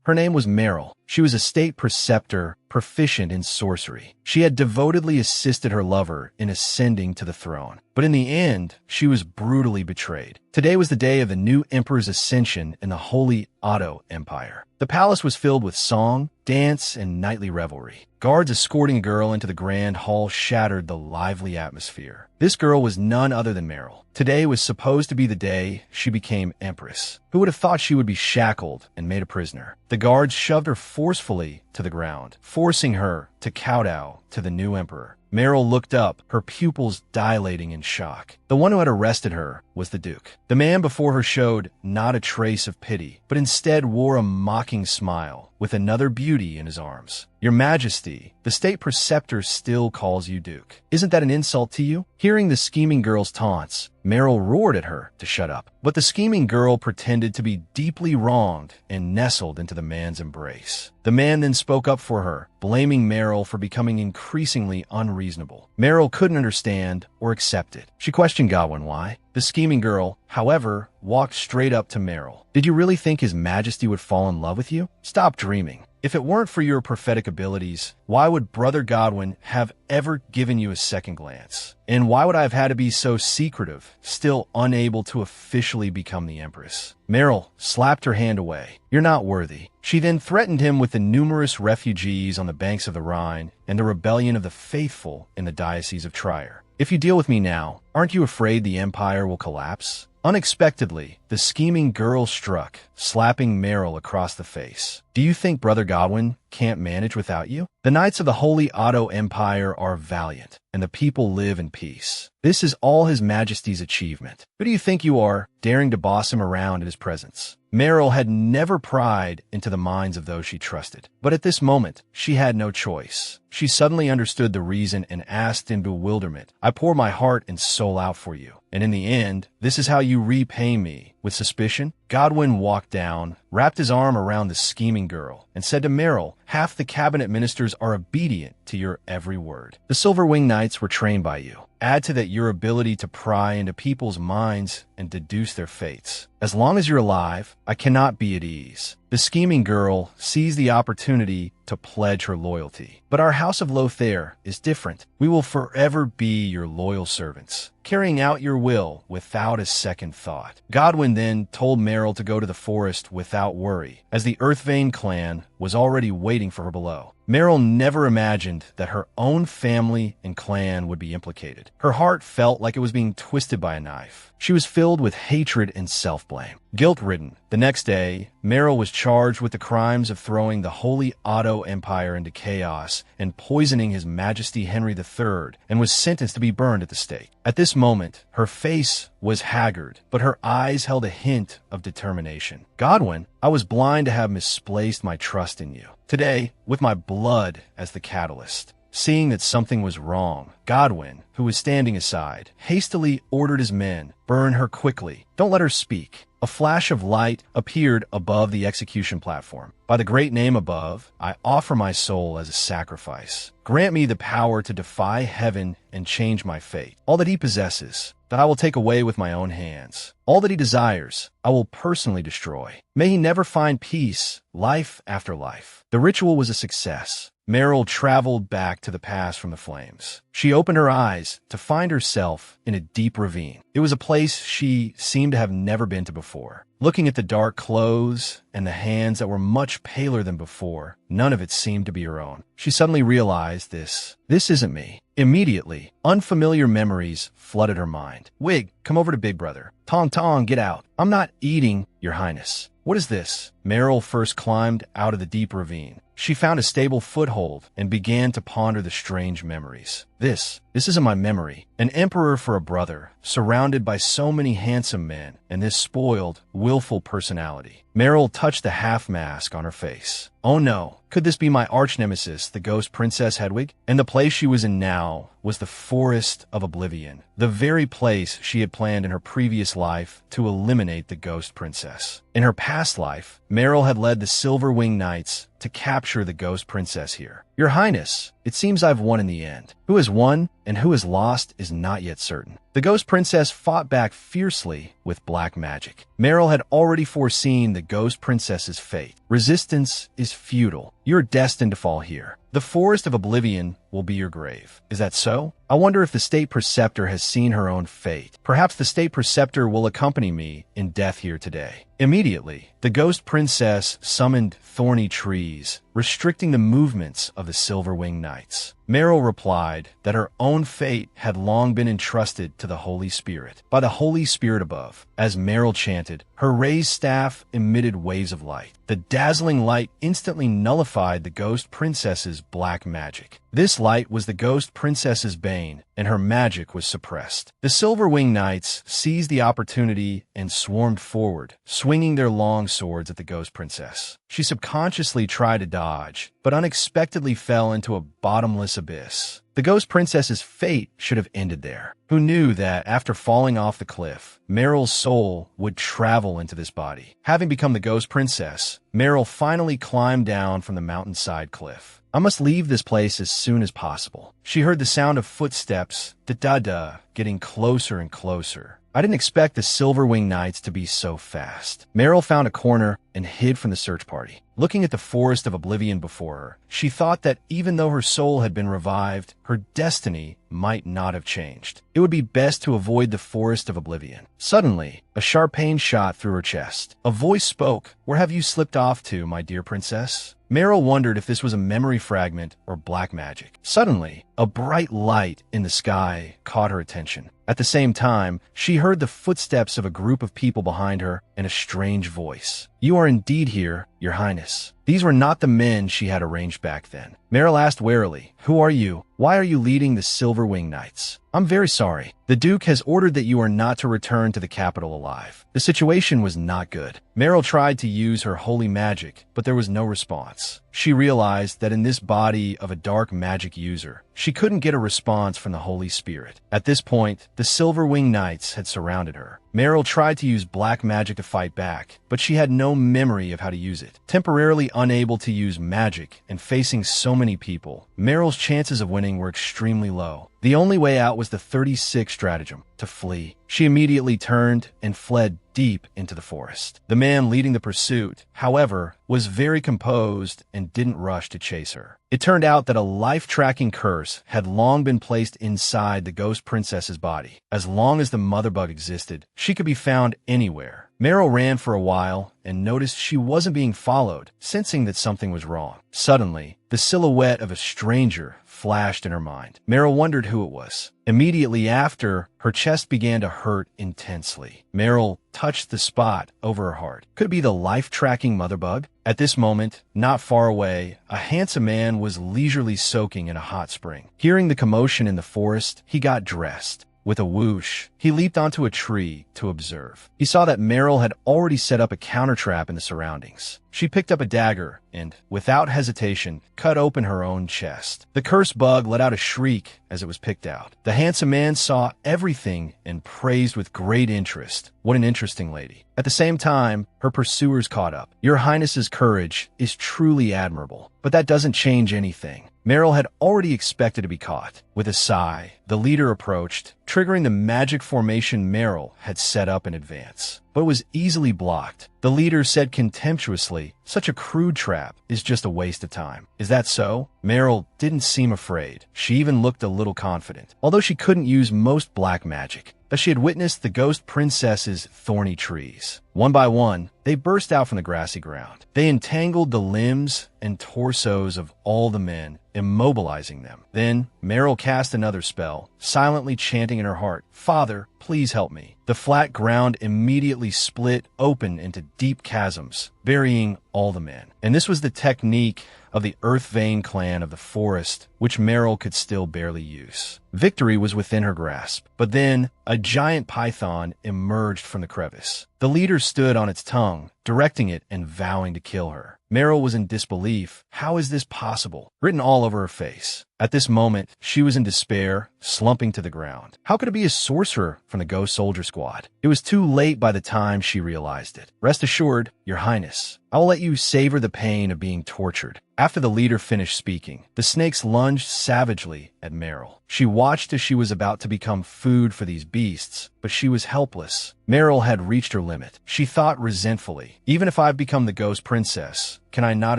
Her name was Meryl. She was a state preceptor, proficient in sorcery. She had devotedly assisted her lover in ascending to the throne. But in the end, she was brutally betrayed. Today was the day of the new emperor's ascension in the Holy Otto Empire. The palace was filled with song, dance, and nightly revelry. Guards escorting a girl into the grand hall shattered the lively atmosphere. This girl was none other than Meryl. Today was supposed to be the day she became empress. Who would have thought she would be shackled and made a prisoner? The guards shoved her forcefully to the ground, forcing her to kowtow to the new emperor. Meryl looked up, her pupils dilating in shock. The one who had arrested her was the Duke. The man before her showed not a trace of pity, but instead wore a mocking smile, with another beauty in his arms. Your Majesty, the state preceptor still calls you Duke. Isn't that an insult to you? Hearing the scheming girl's taunts, Meryl roared at her to shut up. But the scheming girl pretended to be deeply wronged and nestled into the man's embrace. The man then spoke up for her, blaming Meryl for becoming increasingly unreasonable. Meryl couldn't understand or accept it. She questioned Godwin why. The scheming girl, however, walked straight up to Meryl. Did you really think His Majesty would fall in love with you? Stop dreaming. If it weren't for your prophetic abilities, why would Brother Godwin have ever given you a second glance? And why would I have had to be so secretive, still unable to officially become the Empress? Meryl slapped her hand away. You're not worthy. She then threatened him with the numerous refugees on the banks of the Rhine and the rebellion of the faithful in the Diocese of Trier. If you deal with me now, aren't you afraid the empire will collapse? Unexpectedly, the scheming girl struck, slapping Meryl across the face. Do you think Brother Godwin can't manage without you? The knights of the Holy Otto Empire are valiant, and the people live in peace. This is all His Majesty's achievement. Who do you think you are, daring to boss him around in his presence? Meryl had never pried into the minds of those she trusted. But at this moment, she had no choice. She suddenly understood the reason and asked in bewilderment, I pour my heart and soul out for you. And in the end, this is how you repay me. With suspicion, Godwin walked down, wrapped his arm around the scheming girl, and said to Meryl, half the cabinet ministers are obedient to your every word. The Silver-Winged Knights were trained by you. Add to that your ability to pry into people's minds and deduce their fates. As long as you're alive, I cannot be at ease. The scheming girl seized the opportunity to pledge her loyalty. But our House of Lothair is different. We will forever be your loyal servants, carrying out your will without a second thought. Godwin then told Meryl to go to the forest without worry, as the Earthvein clan was already waiting for her below. Meryl never imagined that her own family and clan would be implicated. Her heart felt like it was being twisted by a knife. She was filled with hatred and self-blame. Guilt-ridden, the next day, Meryl was charged with the crimes of throwing the Holy Otto Empire into chaos and poisoning His Majesty Henry III, and was sentenced to be burned at the stake. At this moment, her face was haggard, but her eyes held a hint of determination. Godwin, I was blind to have misplaced my trust in you. Today, with my blood as the catalyst, seeing that something was wrong, Godwin, who was standing aside, hastily ordered his men, burn her quickly. Don't let her speak. A flash of light appeared above the execution platform. By the great name above, I offer my soul as a sacrifice. Grant me the power to defy heaven and change my fate. All that he possesses, that I will take away with my own hands. All that he desires, I will personally destroy. May he never find peace, life after life. The ritual was a success. Meryl traveled back to the past from the flames. She opened her eyes to find herself in a deep ravine. It was a place she seemed to have never been to before. Looking at the dark clothes and the hands that were much paler than before, none of it seemed to be her own. She suddenly realized this isn't me. Immediately, unfamiliar memories flooded her mind. Wig, come over to Big Brother. Tong Tong, get out. I'm not eating, Your Highness. What is this? Meryl first climbed out of the deep ravine. She found a stable foothold and began to ponder the strange memories. This isn't my memory. An emperor for a brother, surrounded by so many handsome men, and this spoiled, willful personality. Meryl touched the half-mask on her face. Oh no, could this be my arch-nemesis, the ghost Princess Hedwig? And the place she was in now was the Forest of Oblivion, the very place she had planned in her previous life to eliminate the ghost princess. In her past life, Meryl had led the Silver-Winged Knights to capture the ghost princess here. "Your Highness, it seems I've won in the end. Who has won and who has lost is not yet certain." The Ghost Princess fought back fiercely with black magic. Meryl had already foreseen the Ghost Princess's fate. Resistance is futile. You're destined to fall here. The Forest of Oblivion will be your grave. Is that so? I wonder if the State Preceptor has seen her own fate. Perhaps the State Preceptor will accompany me in death here today. Immediately, the Ghost Princess summoned thorny trees, restricting the movements of the Silver-Winged Knights. Meryl replied that her own fate had long been entrusted to the Holy Spirit, by the Holy Spirit above. As Meryl chanted, her raised staff emitted waves of light. The dazzling light instantly nullified the Ghost Princess's black magic. This light was the Ghost Princess's bane, and her magic was suppressed. The Silver-Winged Knights seized the opportunity and swarmed forward, swinging their long swords at the Ghost Princess. She subconsciously tried to dodge, but unexpectedly fell into a bottomless abyss. The Ghost Princess's fate should have ended there. Who knew that after falling off the cliff, Meryl's soul would travel into this body? Having become the Ghost Princess, Meryl finally climbed down from the mountainside cliff. I must leave this place as soon as possible. She heard the sound of footsteps, da-da-da, getting closer and closer. I didn't expect the Silver-Winged Knights to be so fast. Meryl found a corner and hid from the search party. Looking at the Forest of Oblivion before her, she thought that even though her soul had been revived, her destiny might not have changed. It would be best to avoid the Forest of Oblivion. Suddenly, a sharp pain shot through her chest. A voice spoke. "Where have you slipped off to, my dear princess?" Meryl wondered if this was a memory fragment or black magic. Suddenly, a bright light in the sky caught her attention. At the same time, she heard the footsteps of a group of people behind her and a strange voice. "You are indeed here, Your Highness." These were not the men she had arranged back then. Meryl asked warily, "Who are you? Why are you leading the Silver-Winged Knights?" "I'm very sorry. The Duke has ordered that you are not to return to the capital alive." The situation was not good. Meryl tried to use her holy magic, but there was no response. She realized that in this body of a dark magic user, she couldn't get a response from the Holy Spirit. At this point, the Silver-Winged Knights had surrounded her. Meryl tried to use black magic to fight back, but she had no memory of how to use it. Temporarily unable to use magic and facing so many people, Meryl's chances of winning were extremely low. The only way out was the 36 stratagem, to flee. She immediately turned and fled deep into the forest. The man leading the pursuit, however, was very composed and didn't rush to chase her. It turned out that a life-tracking curse had long been placed inside the Ghost Princess's body. As long as the Mother Bug existed, she could be found anywhere. Meryl ran for a while and noticed she wasn't being followed, sensing that something was wrong. Suddenly, the silhouette of a stranger flashed in her mind. Meryl wondered who it was. Immediately after, her chest began to hurt intensely. Meryl touched the spot over her heart. Could it be the life-tracking Mother Bug? At this moment, not far away, a handsome man was leisurely soaking in a hot spring. Hearing the commotion in the forest, he got dressed. With a whoosh, he leaped onto a tree to observe. He saw that Meryl had already set up a counter trap in the surroundings. She picked up a dagger and, without hesitation, cut open her own chest. The cursed bug let out a shriek as it was picked out. The handsome man saw everything and praised with great interest. What an interesting lady. At the same time, her pursuers caught up. Your Highness's courage is truly admirable, but that doesn't change anything. Meryl had already expected to be caught. With a sigh, the leader approached, triggering the magic formation Meryl had set up in advance. But it was easily blocked. The leader said contemptuously, "Such a crude trap is just a waste of time." Is that so? Meryl didn't seem afraid. She even looked a little confident, although she couldn't use most black magic. As she had witnessed the Ghost Princess's thorny trees. One by one, they burst out from the grassy ground. They entangled the limbs and torsos of all the men, immobilizing them. Then, Meryl cast another spell, silently chanting in her heart, "Father, please help me." The flat ground immediately split open into deep chasms, burying all the men. And this was the technique of the Earthvein clan of the forest, which Meryl could still barely use. Victory was within her grasp, but then a giant python emerged from the crevice. The leader stood on its tongue, directing it and vowing to kill her. Meryl was in disbelief. How is this possible? Written all over her face. At this moment, she was in despair, slumping to the ground. How could it be a sorcerer from the Ghost Soldier Squad? It was too late by the time she realized it. Rest assured, Your Highness, I will let you savor the pain of being tortured. After the leader finished speaking, the snakes lunged savagely at Meryl. She watched as she was about to become food for these beasts, but she was helpless. Meryl had reached her limit. She thought resentfully, even if I've become the ghost princess, can I not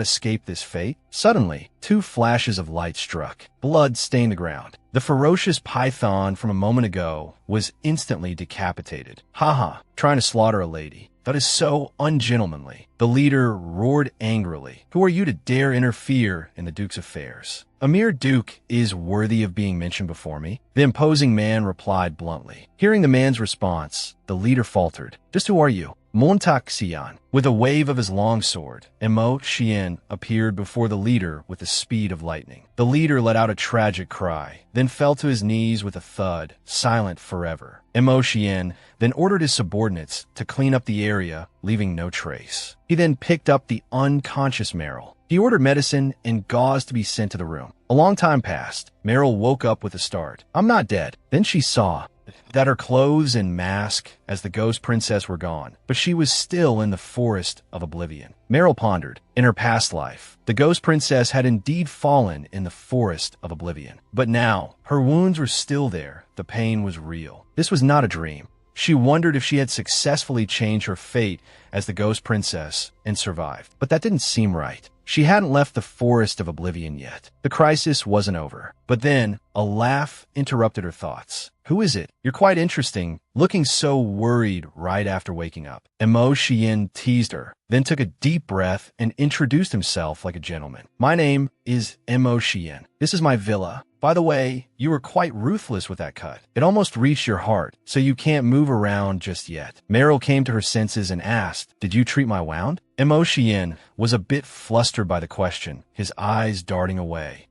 escape this fate? Suddenly, two flashes of light struck. Blood stained the ground. The ferocious python from a moment ago was instantly decapitated. Haha, trying to slaughter a lady. That is so ungentlemanly. The leader roared angrily. Who are you to dare interfere in the Duke's affairs? A mere duke is worthy of being mentioned before me. The imposing man replied bluntly. Hearing the man's response, the leader faltered. Just who are you? Montak Xian. With a wave of his longsword, Emo Xian appeared before the leader with the speed of lightning. The leader let out a tragic cry, then fell to his knees with a thud, silent forever. Emo Xian then ordered his subordinates to clean up the area, leaving no trace. He then picked up the unconscious Meryl. He ordered medicine and gauze to be sent to the room. A long time passed. Meryl woke up with a start. I'm not dead. Then she saw that her clothes and mask as the ghost princess were gone, but she was still in the forest of oblivion. Meryl pondered. In her past life, the ghost princess had indeed fallen in the forest of oblivion. But now, her wounds were still there. The pain was real. This was not a dream. She wondered if she had successfully changed her fate as the ghost princess and survived. But that didn't seem right. She hadn't left the forest of oblivion yet. The crisis wasn't over. But then, a laugh interrupted her thoughts. Who is it? You're quite interesting, looking so worried right after waking up. Emo Xian teased her, then took a deep breath and introduced himself like a gentleman. My name is Emo Xian. This is my villa. By the way, you were quite ruthless with that cut. It almost reached your heart, so you can't move around just yet. Meryl came to her senses and asked, did you treat my wound? Emo Xian was a bit flustered by the question, his eyes darting away.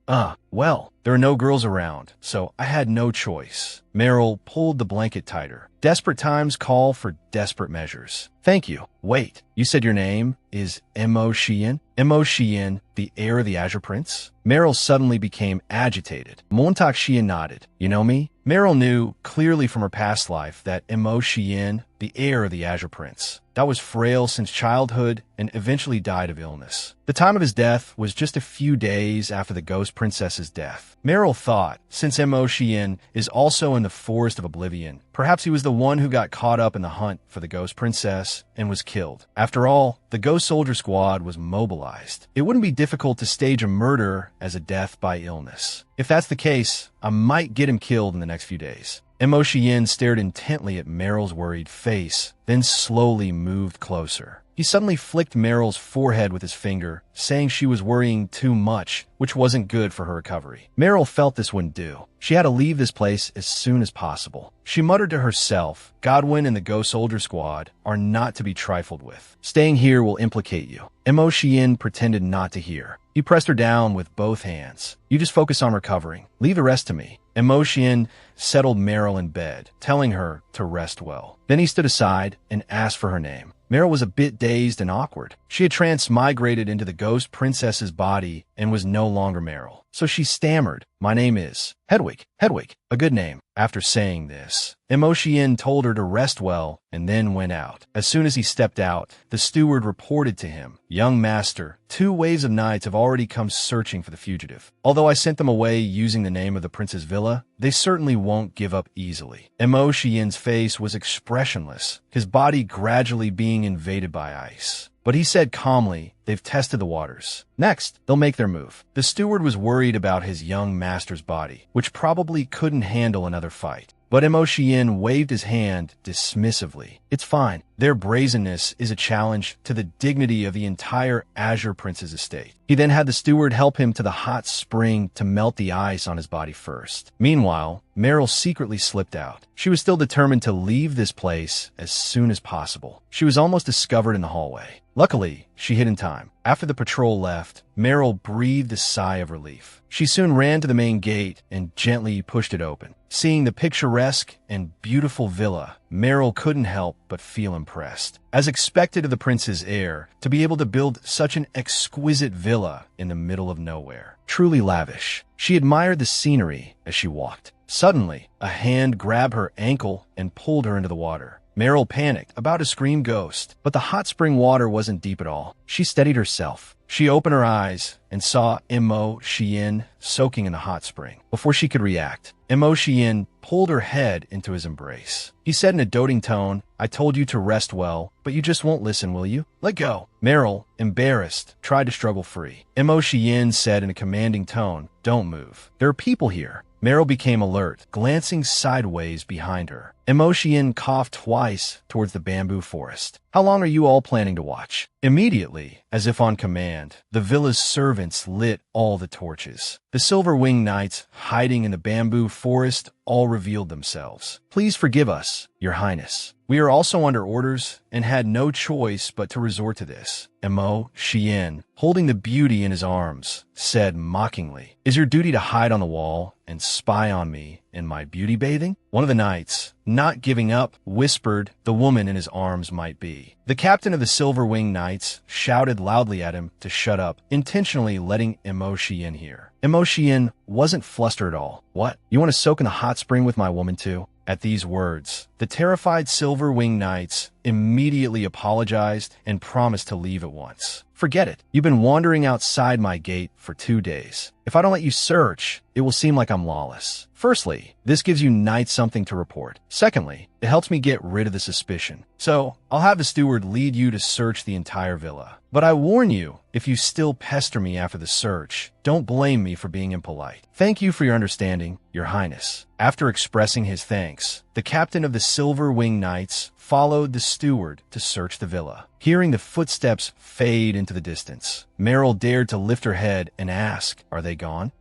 Well, there are no girls around, so I had no choice. Meryl pulled the blanket tighter. Desperate times call for desperate measures. Thank you. Wait, you said your name is Emo Xian? Emo Xian, the heir of the Azure Prince? Meryl suddenly became agitated. Montak Xian nodded. You know me? Meryl knew clearly from her past life that Emo Xian, the heir of the Azure Prince, that was frail since childhood and eventually died of illness. The time of his death was just a few days after the ghost princess's death. Meryl thought, since Emo Xian is also in the forest of oblivion, perhaps he was the one who got caught up in the hunt for the ghost princess and was killed. After all, the ghost soldier squad was mobilized. It wouldn't be difficult to stage a murder as a death by illness. If that's the case, I might get him killed in the next few days. Emo Xian stared intently at Meryl's worried face, then slowly moved closer. He suddenly flicked Meryl's forehead with his finger, saying she was worrying too much, which wasn't good for her recovery. Meryl felt this wouldn't do. She had to leave this place as soon as possible. She muttered to herself, Godwin and the Ghost Soldier Squad are not to be trifled with. Staying here will implicate you. Emo Xian pretended not to hear. He pressed her down with both hands. You just focus on recovering. Leave the rest to me. Emo Xian settled Meryl in bed, telling her to rest well. Then he stood aside and asked for her name. Meryl was a bit dazed and awkward. She had transmigrated into the ghost princess's body and was no longer Meryl. So she stammered, my name is Hedwig. Hedwig, a good name. After saying this, Emo Xian told her to rest well and then went out. As soon as he stepped out, the steward reported to him, young master, 2 waves of knights have already come searching for the fugitive. Although I sent them away using the name of the prince's villa, they certainly won't give up easily. Emo Xian's face was expressionless, his body gradually being invaded by ice. But he said calmly, they've tested the waters. Next, they'll make their move. The steward was worried about his young master's body, which probably couldn't handle another fight. But Emo Xian waved his hand dismissively. It's fine. Their brazenness is a challenge to the dignity of the entire Azure Prince's estate. He then had the steward help him to the hot spring to melt the ice on his body first. Meanwhile, Meryl secretly slipped out. She was still determined to leave this place as soon as possible. She was almost discovered in the hallway. Luckily, she hid in time. After the patrol left, Meryl breathed a sigh of relief. She soon ran to the main gate and gently pushed it open. Seeing the picturesque and beautiful villa, Meryl couldn't help but feel impressed. As expected of the prince's heir, to be able to build such an exquisite villa in the middle of nowhere. Truly lavish. She admired the scenery as she walked. Suddenly, a hand grabbed her ankle and pulled her into the water. Meryl panicked, about to scream ghost. But the hot spring water wasn't deep at all. She steadied herself. She opened her eyes and saw Imo Shien soaking in the hot spring. Before she could react, Imo Shien pulled her head into his embrace. He said in a doting tone, "I told you to rest well, but you just won't listen, will you? Let go." Meryl, embarrassed, tried to struggle free. Imo Shien said in a commanding tone, "Don't move. There are people here." Meryl became alert, glancing sideways behind her. Imo Shien coughed twice towards the bamboo forest. "How long are you all planning to watch?" Immediately, as if on command, the villa's servants lit all the torches. The Silver-Winged Knights, hiding in the bamboo forest, all revealed themselves. "Please forgive us, Your Highness. We are also under orders and had no choice but to resort to this." Imo Shien, holding the beauty in his arms, said mockingly, "Is your duty to hide on the wall and spy on me in my beauty bathing?" One of the knights, not giving up, whispered the woman in his arms might be. The captain of the Silver-Winged Knights shouted loudly at him to shut up, intentionally letting Imo Shien hear. Imo Shien wasn't flustered at all. "What? You want to soak in the hot spring with my woman too?" At these words, the terrified Silver-Winged Knights immediately apologized and promised to leave at once. "Forget it. You've been wandering outside my gate for 2 days. If I don't let you search, it will seem like I'm lawless. Firstly, this gives you knights something to report. Secondly, it helps me get rid of the suspicion. So, I'll have the steward lead you to search the entire villa. But I warn you, if you still pester me after the search, don't blame me for being impolite. Thank you for your understanding, Your Highness." After expressing his thanks, the captain of the Silver-Winged Knights followed the steward to search the villa. Hearing the footsteps fade into the distance, Meryl dared to lift her head and ask, "Are they gone?"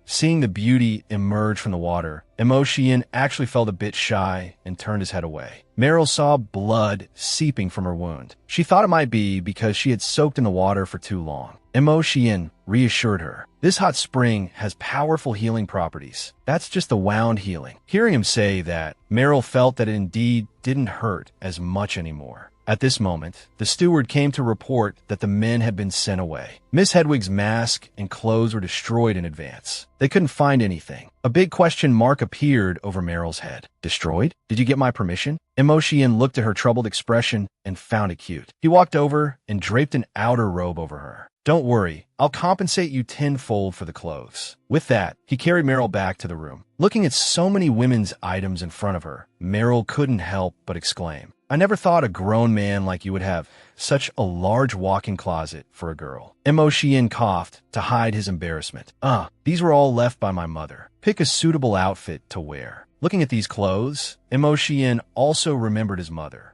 Seeing the beauty emerge from the water, Imo Shien actually felt a bit shy and turned his head away. Meryl saw blood seeping from her wound. She thought it might be because she had soaked in the water for too long. Imo Shien reassured her. "This hot spring has powerful healing properties. That's just the wound healing." Hearing him say that, Meryl felt that it indeed didn't hurt as much anymore. At this moment, the steward came to report that the men had been sent away. Miss Hedwig's mask and clothes were destroyed in advance. They couldn't find anything. A big question mark appeared over Meryl's head. "Destroyed? Did you get my permission?" Imo Shien looked at her troubled expression and found it cute. He walked over and draped an outer robe over her. "Don't worry, I'll compensate you tenfold for the clothes." With that, he carried Meryl back to the room. Looking at so many women's items in front of her, Meryl couldn't help but exclaim, "I never thought a grown man like you would have such a large walk-in closet for a girl." Imo Shien coughed to hide his embarrassment. These were all left by my mother. Pick a suitable outfit to wear." Looking at these clothes, Imo Shien also remembered his mother.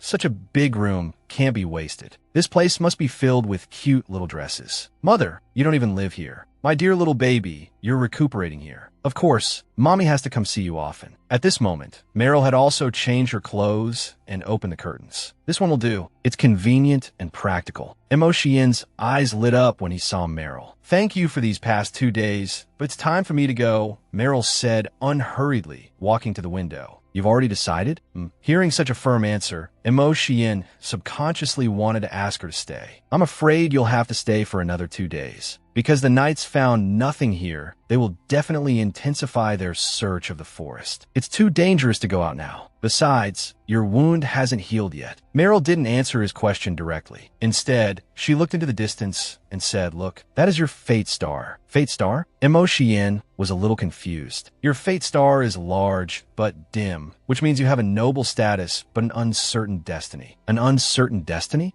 Such a big room can't be wasted. This place must be filled with cute little dresses. "Mother, you don't even live here. My dear little baby, you're recuperating here. Of course, Mommy has to come see you often." At this moment, Meryl had also changed her clothes and opened the curtains. "This one will do. It's convenient and practical." Imo Shien's eyes lit up when he saw Meryl. "Thank you for these past 2 days, but it's time for me to go," Meryl said unhurriedly, walking to the window. "You've already decided?" Hearing such a firm answer, Imo Shien subconsciously wanted to ask her to stay. "I'm afraid you'll have to stay for another 2 days. Because the knights found nothing here, they will definitely intensify their search of the forest. It's too dangerous to go out now. Besides, your wound hasn't healed yet." Meryl didn't answer his question directly. Instead, she looked into the distance and said, "Look, that is your fate star." "Fate star?" Imo Shien was a little confused. "Your fate star is large, but dim, which means you have a noble status, but an uncertain destiny." "An uncertain destiny?"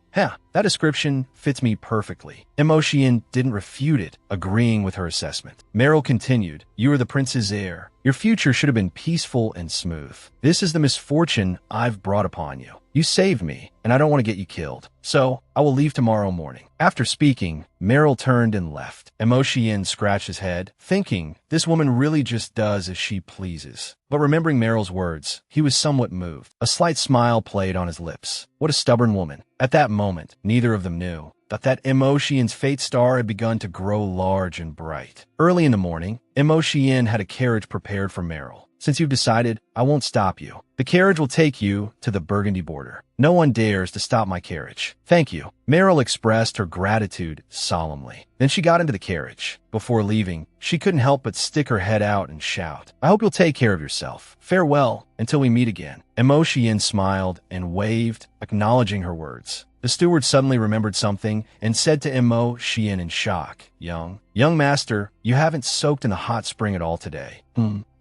That description fits me perfectly." Imo Shien didn't refute it, agreeing with her assessment. Meryl continued, "You are the prince's heir. Your future should have been peaceful and smooth. This is the misfortune I've brought upon you. You saved me, and I don't want to get you killed. So, I will leave tomorrow morning." After speaking, Meryl turned and left. Imo Shien scratched his head, thinking, this woman really just does as she pleases. But remembering Meryl's words, he was somewhat moved. A slight smile played on his lips. What a stubborn woman. At that moment, neither of them knew that Imo Shien's fate star had begun to grow large and bright. Early in the morning, Imo Shien had a carriage prepared for Meryl. "Since you've decided, I won't stop you. The carriage will take you to the Burgundy border. No one dares to stop my carriage. Thank you. Meryl expressed her gratitude solemnly. Then she got into the carriage. Before leaving, she couldn't help but stick her head out and shout, I hope you'll take care of yourself. Farewell, until we meet again. Imoshien smiled and waved, acknowledging her words. The steward suddenly remembered something and said to Imoshien in shock, Young master, you haven't soaked in the hot spring at all today.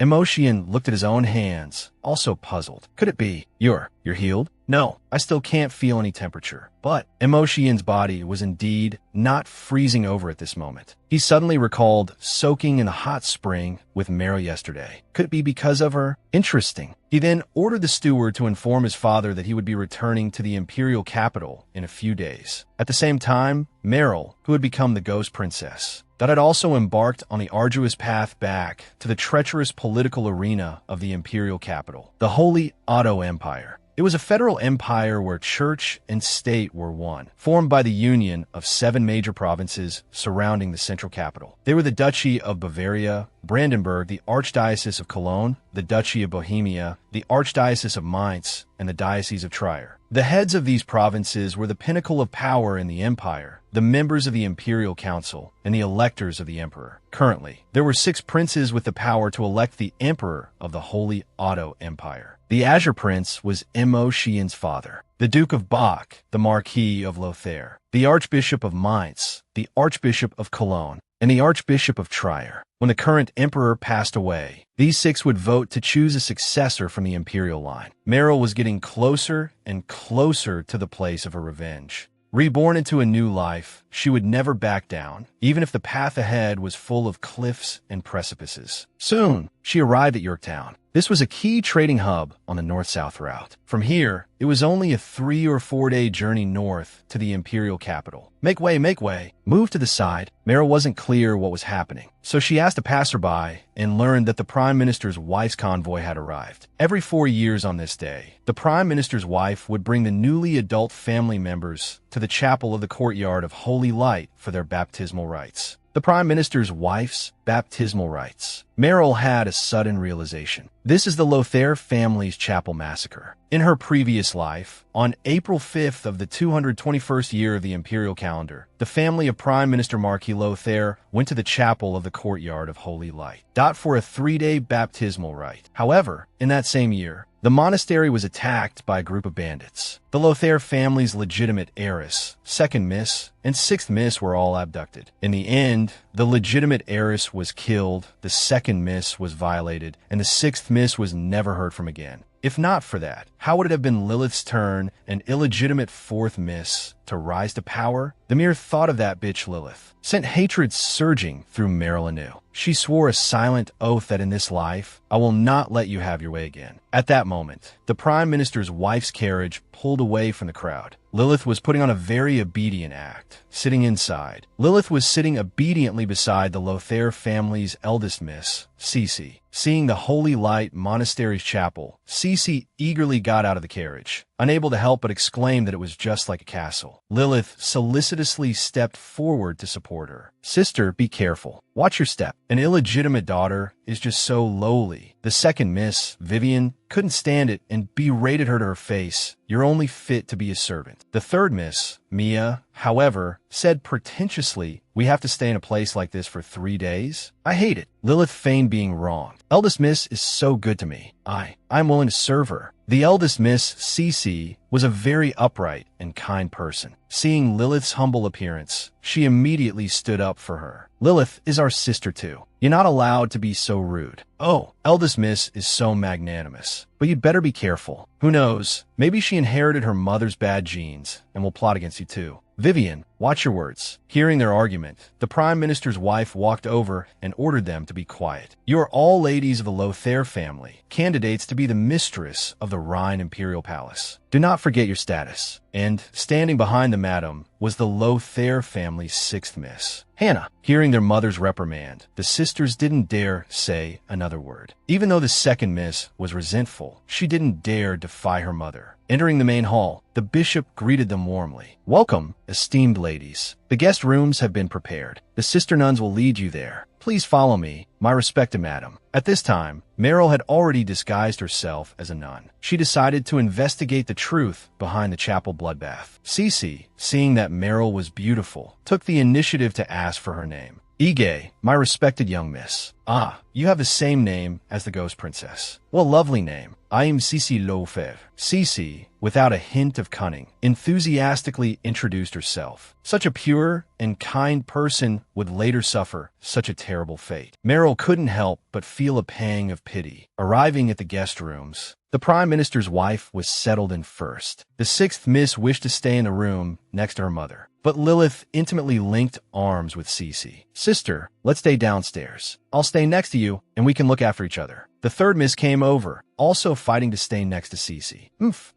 Imoshien looked at his own hands, also puzzled. Could it be? You're healed? No, I still can't feel any temperature. But Imoshien's body was indeed not freezing over at this moment. He suddenly recalled soaking in the hot spring with Meryl yesterday. Could it be because of her? Interesting. He then ordered the steward to inform his father that he would be returning to the imperial capital in a few days. At the same time, Meryl, who had become the ghost princess, that had also embarked on the arduous path back to the treacherous political arena of the imperial capital, the Holy Otto Empire. It was a federal empire where church and state were one, formed by the union of 7 major provinces surrounding the central capital. They were the Duchy of Bavaria, Brandenburg, the Archdiocese of Cologne, the Duchy of Bohemia, the Archdiocese of Mainz, and the Diocese of Trier. The heads of these provinces were the pinnacle of power in the empire, the members of the imperial council, and the electors of the emperor. Currently, there were 6 princes with the power to elect the emperor of the Holy Otto Empire. The Azure Prince was Imoshien's father, the Duke of Bach, the Marquis of Lothair, the Archbishop of Mainz, the Archbishop of Cologne, and the Archbishop of Trier. When the current emperor passed away, these 6 would vote to choose a successor from the imperial line. Meryl was getting closer and closer to the place of her revenge. Reborn into a new life, she would never back down, even if the path ahead was full of cliffs and precipices. Soon, she arrived at Yorktown. This was a key trading hub on the north-south route. From here, it was only a 3 or 4 day journey north to the imperial capital. Make way, make way. Move to the side. Meryl wasn't clear what was happening, so she asked a passerby and learned that the Prime Minister's wife's convoy had arrived. Every 4 years on this day, the Prime Minister's wife would bring the newly adult family members to the chapel of the courtyard of Holy Light for their baptismal rites. The Prime Minister's wife's baptismal rites. Meryl had a sudden realization. This is the Lothair family's chapel massacre. In her previous life, on April 5th of the 221st year of the imperial calendar, the family of Prime Minister Marquis Lothair went to the chapel of the courtyard of Holy Light, for a 3-day baptismal rite. However, in that same year, the monastery was attacked by a group of bandits. The Lothair family's legitimate heiress, 2nd Miss, and 6th Miss were all abducted. In the end, the legitimate heiress was killed, the 2nd Miss was violated, and the 6th Miss was never heard from again. If not for that, how would it have been Lilith's turn, an illegitimate 4th Miss, to rise to power? The mere thought of that bitch Lilith sent hatred surging through Meryl anew. She swore a silent oath that in this life, I will not let you have your way again. At that moment, the Prime Minister's wife's carriage pulled away from the crowd. Lilith was putting on a very obedient act, sitting inside. Lilith was sitting obediently beside the Lothair family's eldest miss, Cece. Seeing the Holy Light Monastery's chapel, Cece eagerly got out of the carriage, unable to help but exclaim that it was just like a castle. Lilith solicitously stepped forward to support her. Sister, be careful. Watch your step. An illegitimate daughter is just so lowly. The 2nd Miss, Vivian, couldn't stand it and berated her to her face. You're only fit to be a servant. The 3rd Miss, Mia, however, said pretentiously, we have to stay in a place like this for 3 days? I hate it. Lilith feigned being wrong. Eldest Miss is so good to me. I'm willing to serve her. The eldest Miss, Cece, was a very upright and kind person. Seeing Lilith's humble appearance, she immediately stood up for her. Lilith is our sister too. You're not allowed to be so rude. Oh, eldest Miss is so magnanimous. But you'd better be careful. Who knows? Maybe she inherited her mother's bad genes and will plot against you too. Vivian, watch your words. Hearing their argument, the Prime Minister's wife walked over and ordered them to be quiet. You are all ladies of the Lothair family, candidates to be the mistress of the Rhine Imperial Palace. Do not forget your status. And, standing behind the madam, was the Lothair family's 6th Miss, Hannah. Hearing their mother's reprimand, the sisters didn't dare say another word. Even though the 2nd Miss was resentful, she didn't dare defy her mother. Entering the main hall, the bishop greeted them warmly. "Welcome, esteemed ladies. The guest rooms have been prepared. The sister nuns will lead you there. Please follow me, my respected madam." At this time, Meryl had already disguised herself as a nun. She decided to investigate the truth behind the chapel bloodbath. Cece, seeing that Meryl was beautiful, took the initiative to ask for her name. "Ige, my respected young miss. Ah, you have the same name as the Ghost Princess. What a lovely name. I am Cece Lefebvre." Cece, without a hint of cunning, enthusiastically introduced herself. Such a pure and kind person would later suffer such a terrible fate. Meryl couldn't help but feel a pang of pity. Arriving at the guest rooms, the Prime Minister's wife was settled in first. The sixth miss wished to stay in the room next to her mother, but Lilith intimately linked arms with Cece. "Sister, let's stay downstairs. I'll stay next to you, and we can look after each other." The third miss came over, also fighting to stay next to Cece.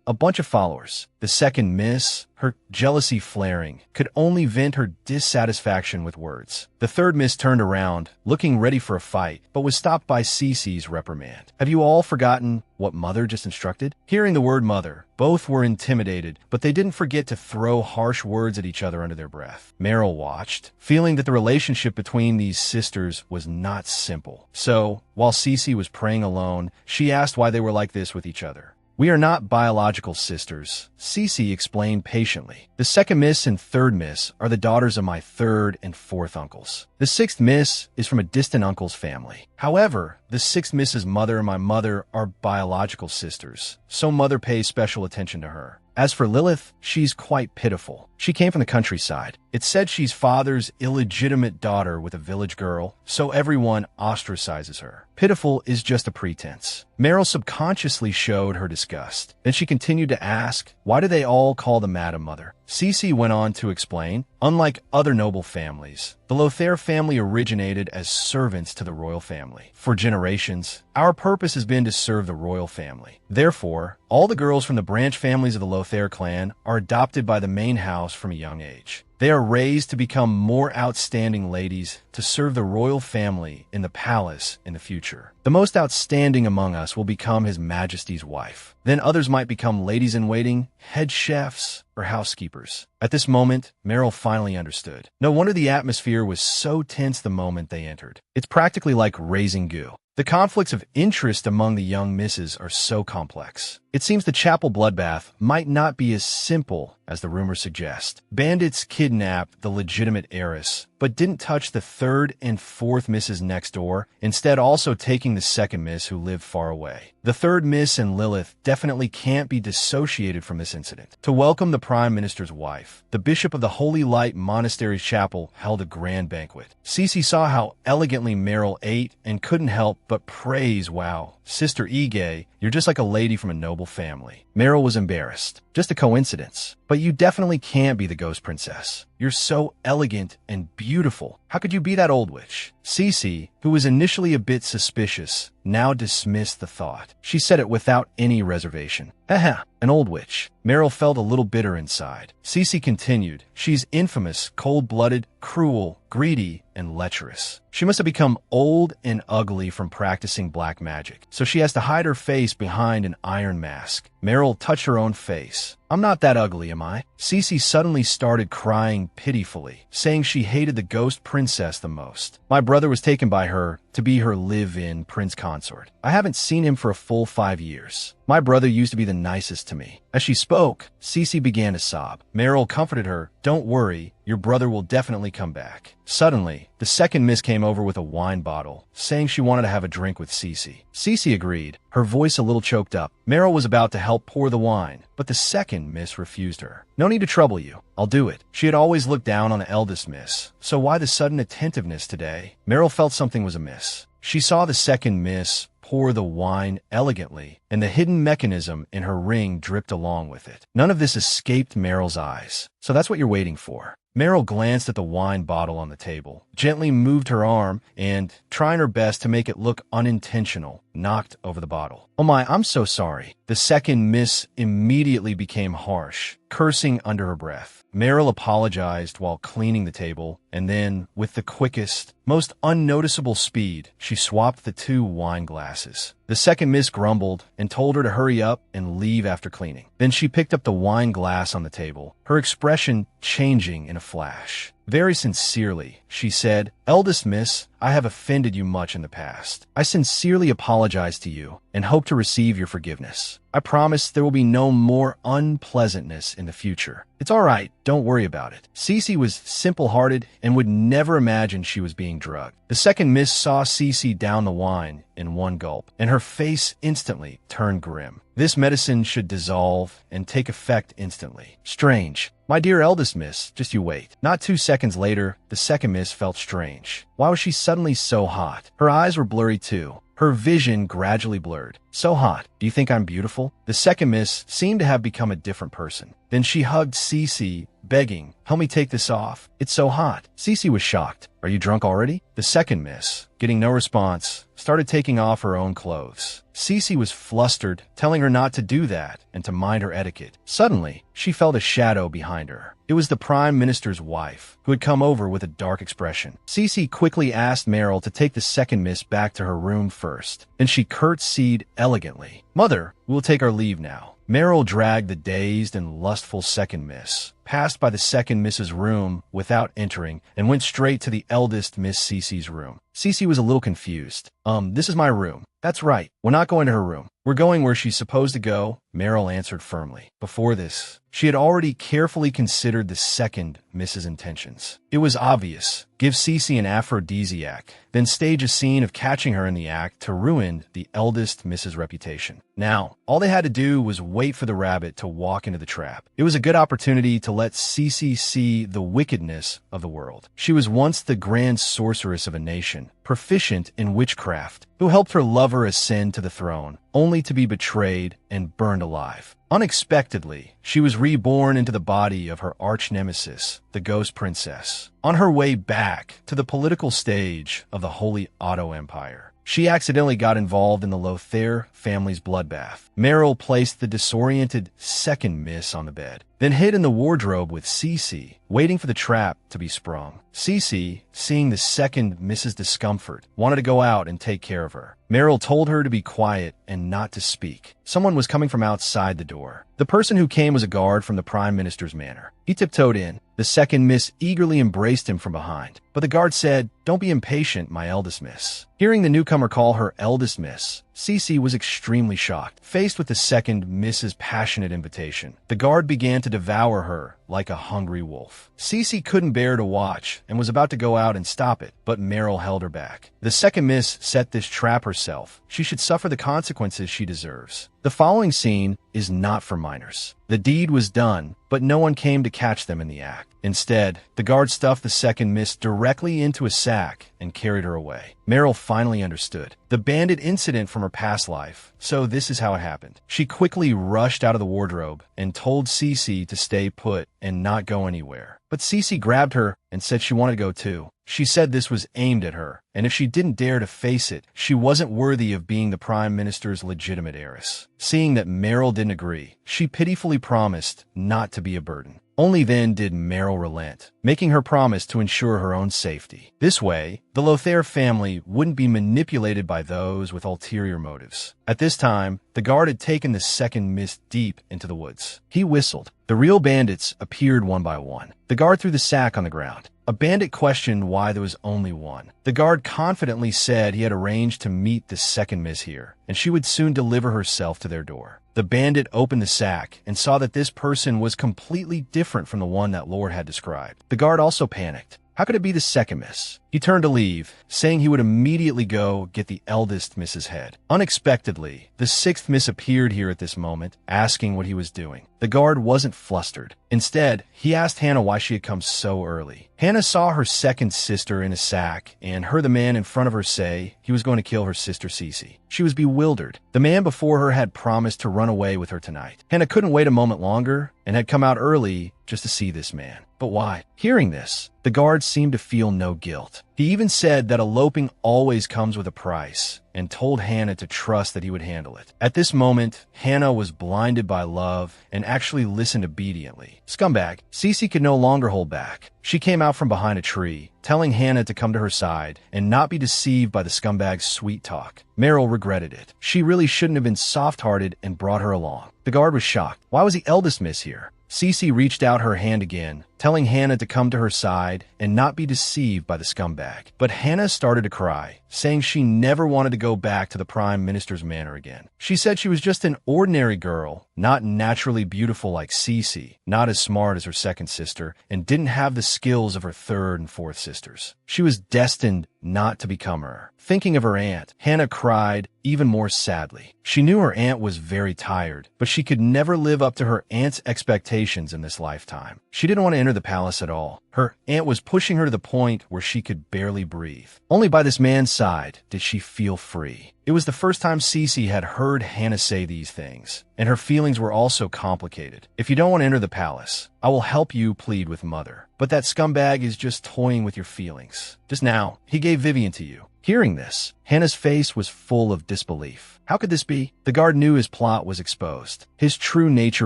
A bunch of followers. The second miss, her jealousy flaring, could only vent her dissatisfaction with words. The third miss turned around, looking ready for a fight, but was stopped by Cece's reprimand. "Have you all forgotten what Mother just instructed?" Hearing the word mother, both were intimidated, but they didn't forget to throw harsh words at each other under their breath. Meryl watched, feeling that the relationship between these sisters was not simple. So, while Cece was praying alone, she asked why they were like this with each other. "We are not biological sisters," Cece explained patiently. "The second miss and third miss are the daughters of my third and fourth uncles. The sixth miss is from a distant uncle's family. However, the sixth miss's mother and my mother are biological sisters, so Mother pays special attention to her. As for Lilith, she's quite pitiful. She came from the countryside. It's said she's father's illegitimate daughter with a village girl, so everyone ostracizes her. Pitiful is just a pretense." Meryl subconsciously showed her disgust. Then she continued to ask, "Why do they all call the Madam Mother?" Cece went on to explain, "Unlike other noble families, the Lothair family originated as servants to the royal family. For generations, our purpose has been to serve the royal family. Therefore, all the girls from the branch families of the Lothair clan are adopted by the main house from a young age. They are raised to become more outstanding ladies to serve the royal family in the palace in the future. The most outstanding among us will become His Majesty's wife. Then others might become ladies-in-waiting, head chefs, or housekeepers." At this moment, Meryl finally understood. No wonder the atmosphere was so tense the moment they entered. It's practically like raising goo. The conflicts of interest among the young misses are so complex. It seems the chapel bloodbath might not be as simple as the rumors suggest. Bandits kidnapped the legitimate heiress, but didn't touch the third and fourth misses next door, instead also taking the second miss who lived far away. The third miss and Lilith definitely can't be dissociated from this incident. To welcome the Prime Minister's wife, the Bishop of the Holy Light Monastery's chapel held a grand banquet. Cece saw how elegantly Meryl ate and couldn't help but praise, "Wow, Sister Ige, you're just like a lady from a noble family." Meryl was embarrassed. "Just a coincidence. But you definitely can't be the Ghost Princess. You're so elegant and beautiful. How could you be that old witch?" Cece, who was initially a bit suspicious, now dismissed the thought. She said it without any reservation. "Haha, an old witch." Meryl felt a little bitter inside. Cece continued, "She's infamous, cold-blooded, cruel, greedy, and lecherous. She must have become old and ugly from practicing black magic, so she has to hide her face behind an iron mask." Meryl touched her own face. "I'm not that ugly, am I?" Cece suddenly started crying pitifully, saying she hated the Ghost Princess the most. "My brother was taken by her to be her live-in prince consort. I haven't seen him for a full 5 years. My brother used to be the nicest to me." As she spoke, Cece began to sob. Meryl comforted her, "Don't worry, your brother will definitely come back." Suddenly, the second miss came over with a wine bottle, saying she wanted to have a drink with Cece. Cece agreed, her voice a little choked up. Meryl was about to help pour the wine, but the second miss refused her. "No need to trouble you. I'll do it." She had always looked down on the eldest miss, so why the sudden attentiveness today? Meryl felt something was amiss. She saw the second miss pour the wine elegantly, and the hidden mechanism in her ring dripped along with it. None of this escaped Meryl's eyes. "So that's what you're waiting for." Meryl glanced at the wine bottle on the table, gently moved her arm, and, trying her best to make it look unintentional, knocked over the bottle. "Oh my, I'm so sorry." The second miss immediately became harsh, cursing under her breath. Meryl apologized while cleaning the table, and then, with the quickest, most unnoticeable speed, she swapped the 2 wine glasses. The second miss grumbled and told her to hurry up and leave after cleaning. Then she picked up the wine glass on the table, her expression changing in a flash. Very sincerely, she said, "Eldest miss, I have offended you much in the past. I sincerely apologize to you and hope to receive your forgiveness. I promise there will be no more unpleasantness in the future. It's all right, don't worry about it." Cece was simple-hearted and would never imagine she was being drugged. The second miss saw Cece down the wine in one gulp, and her face instantly turned grim. This medicine should dissolve and take effect instantly. Strange. "My dear eldest miss, just you wait." Not 2 seconds later, the second miss felt strange. Why was she suddenly so hot? Her eyes were blurry too. Her vision gradually blurred. "So hot. Do you think I'm beautiful?" The second miss seemed to have become a different person. Then she hugged Cece, begging, "Help me take this off. It's so hot." Cece was shocked. "Are you drunk already?" The second miss, getting no response, started taking off her own clothes. Cece was flustered, telling her not to do that and to mind her etiquette. Suddenly, she felt a shadow behind her. It was the Prime Minister's wife, who had come over with a dark expression. Cece quickly asked Meryl to take the second miss back to her room first. Then she curtsied elegantly. "Mother, we'll take our leave now." Meryl dragged the dazed and lustful second miss, passed by the second miss's room without entering, and went straight to the eldest Miss Cece's room. Cece was a little confused. This is my room." "That's right. We're not going to her room. We're going where she's supposed to go," Meryl answered firmly. Before this, she had already carefully considered the second Miss's intentions. It was obvious. Give Cece an aphrodisiac, then stage a scene of catching her in the act to ruin the eldest Miss's reputation. Now, all they had to do was wait for the rabbit to walk into the trap. It was a good opportunity to let Cece see the wickedness of the world. She was once the grand sorceress of a nation, proficient in witchcraft, who helped her lover ascend to the throne, only to be betrayed and burned alive. Unexpectedly, she was reborn into the body of her arch-nemesis, the Ghost Princess, on her way back to the political stage of the Holy Otto Empire. She accidentally got involved in the Lothair family's bloodbath. Meryl placed the disoriented second miss on the bed, then hid in the wardrobe with Cece, waiting for the trap to be sprung. Cece, seeing the second miss's discomfort, wanted to go out and take care of her. Meryl told her to be quiet and not to speak. Someone was coming from outside the door. The person who came was a guard from the Prime Minister's manor. He tiptoed in. The second miss eagerly embraced him from behind. But the guard said, "Don't be impatient, my eldest miss." Hearing the newcomer call her eldest miss, Cece was extremely shocked. Faced with the second miss's passionate invitation, the guard began to devour her like a hungry wolf. Cece couldn't bear to watch and was about to go out and stop it, but Meryl held her back. The second miss set this trap herself. She should suffer the consequences she deserves. The following scene is not for minors. The deed was done, but no one came to catch them in the act. Instead, the guard stuffed the second miss directly into a sack and carried her away. Meryl finally understood. The bandit incident from her past life. So this is how it happened. She quickly rushed out of the wardrobe and told Cece to stay put and not go anywhere. But Cece grabbed her and said she wanted to go too. She said this was aimed at her, and if she didn't dare to face it, she wasn't worthy of being the Prime Minister's legitimate heiress. Seeing that Meryl didn't agree, she pitifully promised not to be a burden. Only then did Meryl relent, making her promise to ensure her own safety. This way, the Lothair family wouldn't be manipulated by those with ulterior motives. At this time, the guard had taken the second miss deep into the woods. He whistled. The real bandits appeared one by one. The guard threw the sack on the ground. A bandit questioned why there was only one. The guard confidently said he had arranged to meet the second miss here, and she would soon deliver herself to their door. The bandit opened the sack and saw that this person was completely different from the one that Lord had described. The guard also panicked. How could it be the second miss? He turned to leave, saying he would immediately go get the eldest miss's head. Unexpectedly, the sixth miss appeared here at this moment, asking what he was doing. The guard wasn't flustered. Instead, he asked Hannah why she had come so early. Hannah saw her second sister in a sack and heard the man in front of her say he was going to kill her sister Cece. She was bewildered. The man before her had promised to run away with her tonight. Hannah couldn't wait a moment longer and had come out early just to see this man. But why? Hearing this, the guard seemed to feel no guilt. He He even said that eloping always comes with a price, and told Hannah to trust that he would handle it. At this moment, Hannah was blinded by love and actually listened obediently. Scumbag, Cece could no longer hold back. She came out from behind a tree, telling Hannah to come to her side and not be deceived by the scumbag's sweet talk. Meryl regretted it. She really shouldn't have been soft-hearted and brought her along. The guard was shocked. Why was the eldest miss here? Cece reached out her hand again, telling Hannah to come to her side and not be deceived by the scumbag. But Hannah started to cry, saying she never wanted to go back to the Prime Minister's manor again. She said she was just an ordinary girl, not naturally beautiful like Cece, not as smart as her second sister, and didn't have the skills of her third and fourth sisters. She was destined not to become her. Thinking of her aunt, Hannah cried even more sadly. She knew her aunt was very tired, but she could never live up to her aunt's expectations in this lifetime. She didn't want to enter the palace at all. Her aunt was pushing her to the point where she could barely breathe. Only by this man's side did she feel free. It was the first time Cece had heard Hannah say these things, and her feelings were also complicated. If you don't want to enter the palace, I will help you plead with Mother. But that scumbag is just toying with your feelings. Just now, he gave Vivian to you. Hearing this, Hannah's face was full of disbelief. How could this be? The guard knew his plot was exposed. His true nature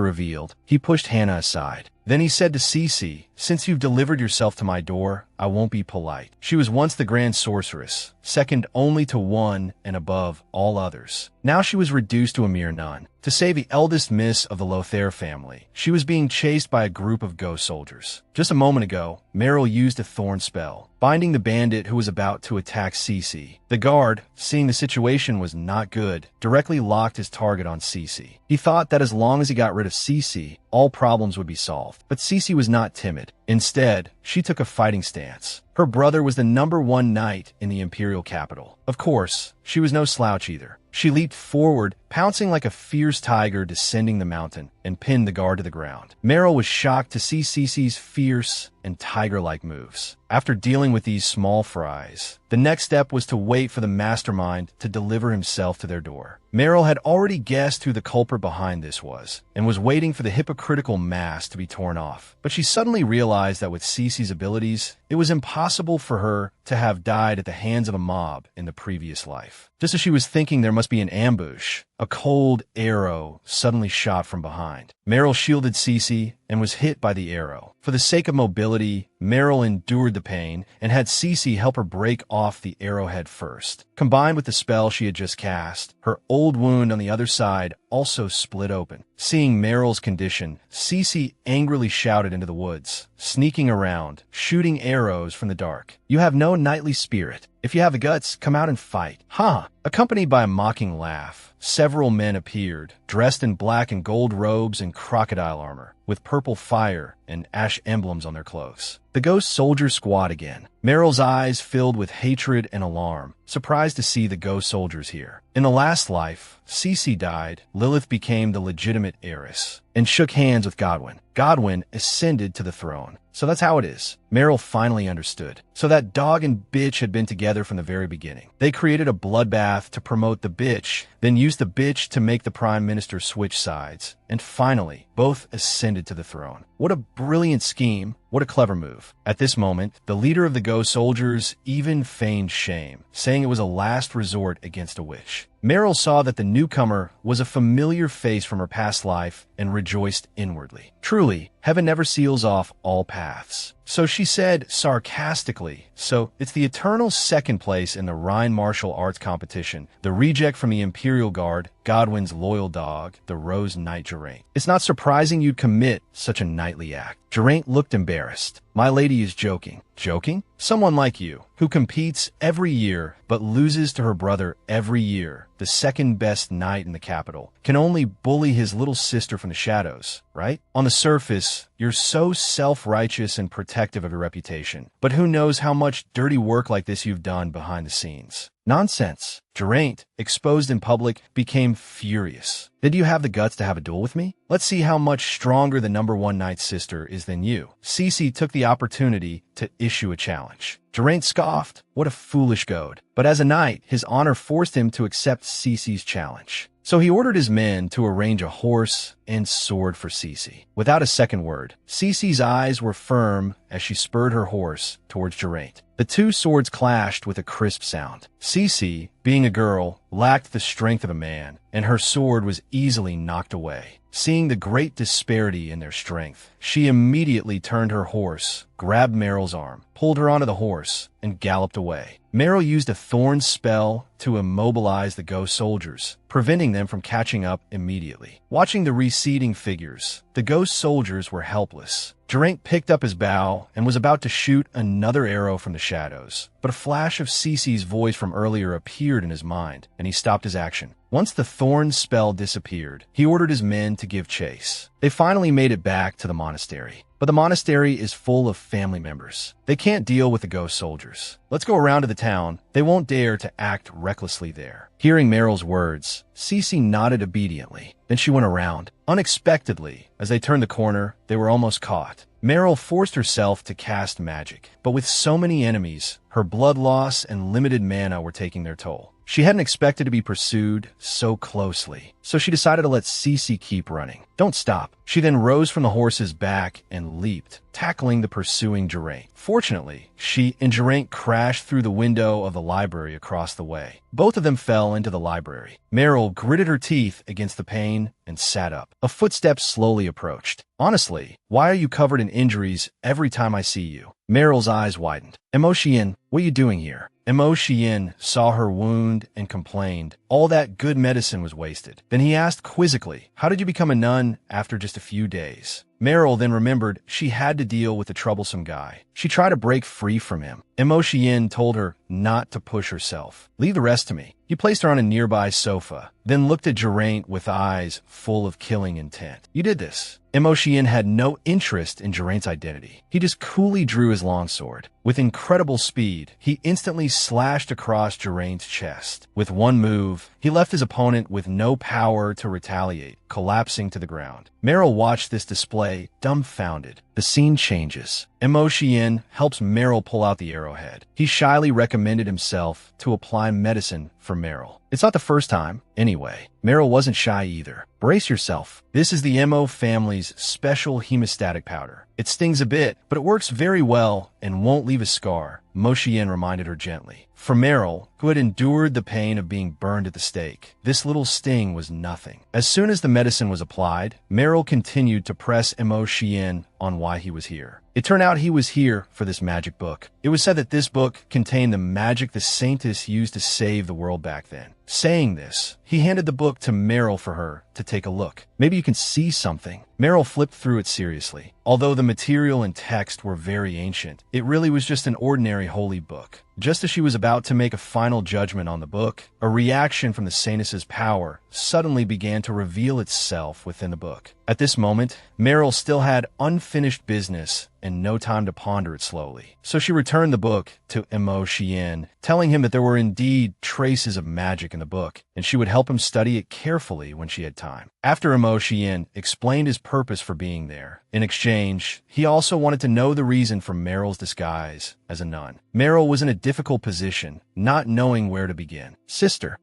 revealed. He pushed Hannah aside. Then he said to Cece, "Since you've delivered yourself to my door, I won't be polite." She was once the grand sorceress, second only to one and above all others. Now she was reduced to a mere nun. To save the eldest miss of the Lothair family, she was being chased by a group of ghost soldiers. Just a moment ago, Meryl used a thorn spell, binding the bandit who was about to attack Cece. The guard, seeing the situation was not good, directly locked his target on Cece. He thought that as long as he got rid of Cece, all problems would be solved. But Cece was not timid. Instead, she took a fighting stance. Her brother was the #1 knight in the imperial capital. Of course, she was no slouch either. She leaped forward, pouncing like a fierce tiger descending the mountain, and pinned the guard to the ground. Meryl was shocked to see Cece's fierce and tiger-like moves. After dealing with these small fries, the next step was to wait for the mastermind to deliver himself to their door. Meryl had already guessed who the culprit behind this was, and was waiting for the hypocritical mask to be torn off. But she suddenly realized that with Cece's abilities, it was impossible for her to have died at the hands of a mob in the previous life. Just as she was thinking there must be an ambush, a cold arrow suddenly shot from behind. Meryl shielded Cece and was hit by the arrow. For the sake of mobility, Meryl endured the pain and had Cece help her break off the arrowhead first. Combined with the spell she had just cast, her old wound on the other side also split open. Seeing Meryl's condition, Cece angrily shouted into the woods, sneaking around, shooting arrows from the dark. "You have no knightly spirit. If you have the guts, come out and fight." "Ha!" Accompanied by a mocking laugh, several men appeared, dressed in black and gold robes and crocodile armor, with purple fire and ash emblems on their clothes. The ghost soldiers squad again. Meryl's eyes filled with hatred and alarm, surprised to see the ghost soldiers here. In the last life, Cece died, Lilith became the legitimate heiress, and shook hands with Godwin. Godwin ascended to the throne. So that's how it is. Meryl finally understood. So that dog and bitch had been together from the very beginning. They created a bloodbath to promote the bitch, then used the bitch to make the Prime Minister switch sides. And finally, both ascended to the throne. What a brilliant scheme. What a clever move. At this moment, the leader of the ghost soldiers even feigned shame, saying it was a last resort against a witch. Meryl saw that the newcomer was a familiar face from her past life and rejoiced inwardly. Truly, heaven never seals off all paths. So she said sarcastically, "So it's the eternal second place in the Rhine martial arts competition, the reject from the Imperial Guard, Godwin's loyal dog, the Rose Knight Geraint. It's not surprising you'd commit such a knightly act." Geraint looked embarrassed. "My lady is joking." "Joking? Someone like you, who competes every year but loses to her brother every year, the second best knight in the capital, can only bully his little sister from the shadows, right? On the surface, you're so self-righteous and protective of your reputation, but who knows how much dirty work like this you've done behind the scenes." Nonsense. Geraint, exposed in public, became furious. "Did you have the guts to have a duel with me? Let's see how much stronger the #1 knight's sister is than you." Cece took the opportunity to issue a challenge. Geraint scoffed. What a foolish goad. But as a knight, his honor forced him to accept Cece's challenge. So he ordered his men to arrange a horse and sword for Cece. Without a second word, Cece's eyes were firm as she spurred her horse towards Geraint. The two swords clashed with a crisp sound. Cece, being a girl, lacked the strength of a man, and her sword was easily knocked away. Seeing the great disparity in their strength, she immediately turned her horse, grabbed Meryl's arm, pulled her onto the horse, and galloped away. Meryl used a thorn spell to immobilize the ghost soldiers, preventing them from catching up immediately. Watching the receding figures, the ghost soldiers were helpless. Geraint picked up his bow and was about to shoot another arrow from the shadows, but a flash of Cece's voice from earlier appeared in his mind, and he stopped his action. Once the thorn spell disappeared, he ordered his men to give chase. They finally made it back to the monastery. But the monastery is full of family members. They can't deal with the ghost soldiers. Let's go around to the town. They won't dare to act recklessly there. Hearing Meryl's words, Cece nodded obediently. Then she went around. Unexpectedly, as they turned the corner, they were almost caught. Meryl forced herself to cast magic, but with so many enemies, her blood loss and limited mana were taking their toll. She hadn't expected to be pursued so closely, so she decided to let Cece keep running. Don't stop. She then rose from the horse's back and leaped, tackling the pursuing Geraint. Fortunately, she and Geraint crashed through the window of the library across the way. Both of them fell into the library. Meryl gritted her teeth against the pain and sat up. A footstep slowly approached. Honestly, why are you covered in injuries every time I see you? Meryl's eyes widened. Emotion, what are you doing here? Emotion saw her wound and complained. All that good medicine was wasted. Then he asked quizzically, how did you become a nun after just a few days? Meryl then remembered she had to deal with the troublesome guy. She tried to break free from him. Emotion told her not to push herself. Leave the rest to me. He placed her on a nearby sofa, then looked at Geraint with eyes full of killing intent. You did this. Emotion had no interest in Geraint's identity. He just coolly drew his longsword. With incredible speed, he instantly slashed across Geraint's chest. With one move, he left his opponent with no power to retaliate, collapsing to the ground. Meryl watched this display, dumbfounded. The scene changes. Emotion helps Meryl pull out the arrowhead. He shyly recommended himself to apply medicine for Meryl. It's not the first time, anyway. Meryl wasn't shy either. Brace yourself. This is the MO family's special hemostatic powder. It stings a bit, but it works very well and won't leave a scar, Emotion reminded her gently. For Meryl, who had endured the pain of being burned at the stake, this little sting was nothing. As soon as the medicine was applied, Meryl continued to press Emotion on why he was here. It turned out he was here for this magic book. It was said that this book contained the magic the Saintess used to save the world back then. Saying this, he handed the book to Meryl for her to take a look. Maybe you can see something. Meryl flipped through it seriously. Although the material and text were very ancient, it really was just an ordinary holy book. Just as she was about to make a final judgment on the book, a reaction from the Saintess's power suddenly began to reveal itself within the book. At this moment, Meryl still had unfinished business and no time to ponder it slowly. So she returned the book to Emotion, telling him that there were indeed traces of magic in the book, and she would help him study it carefully when she had time. After Emotion explained his purpose for being there, in exchange, he also wanted to know the reason for Meryl's disguise as a nun. Meryl was in a difficult position, not knowing where to begin. Sister,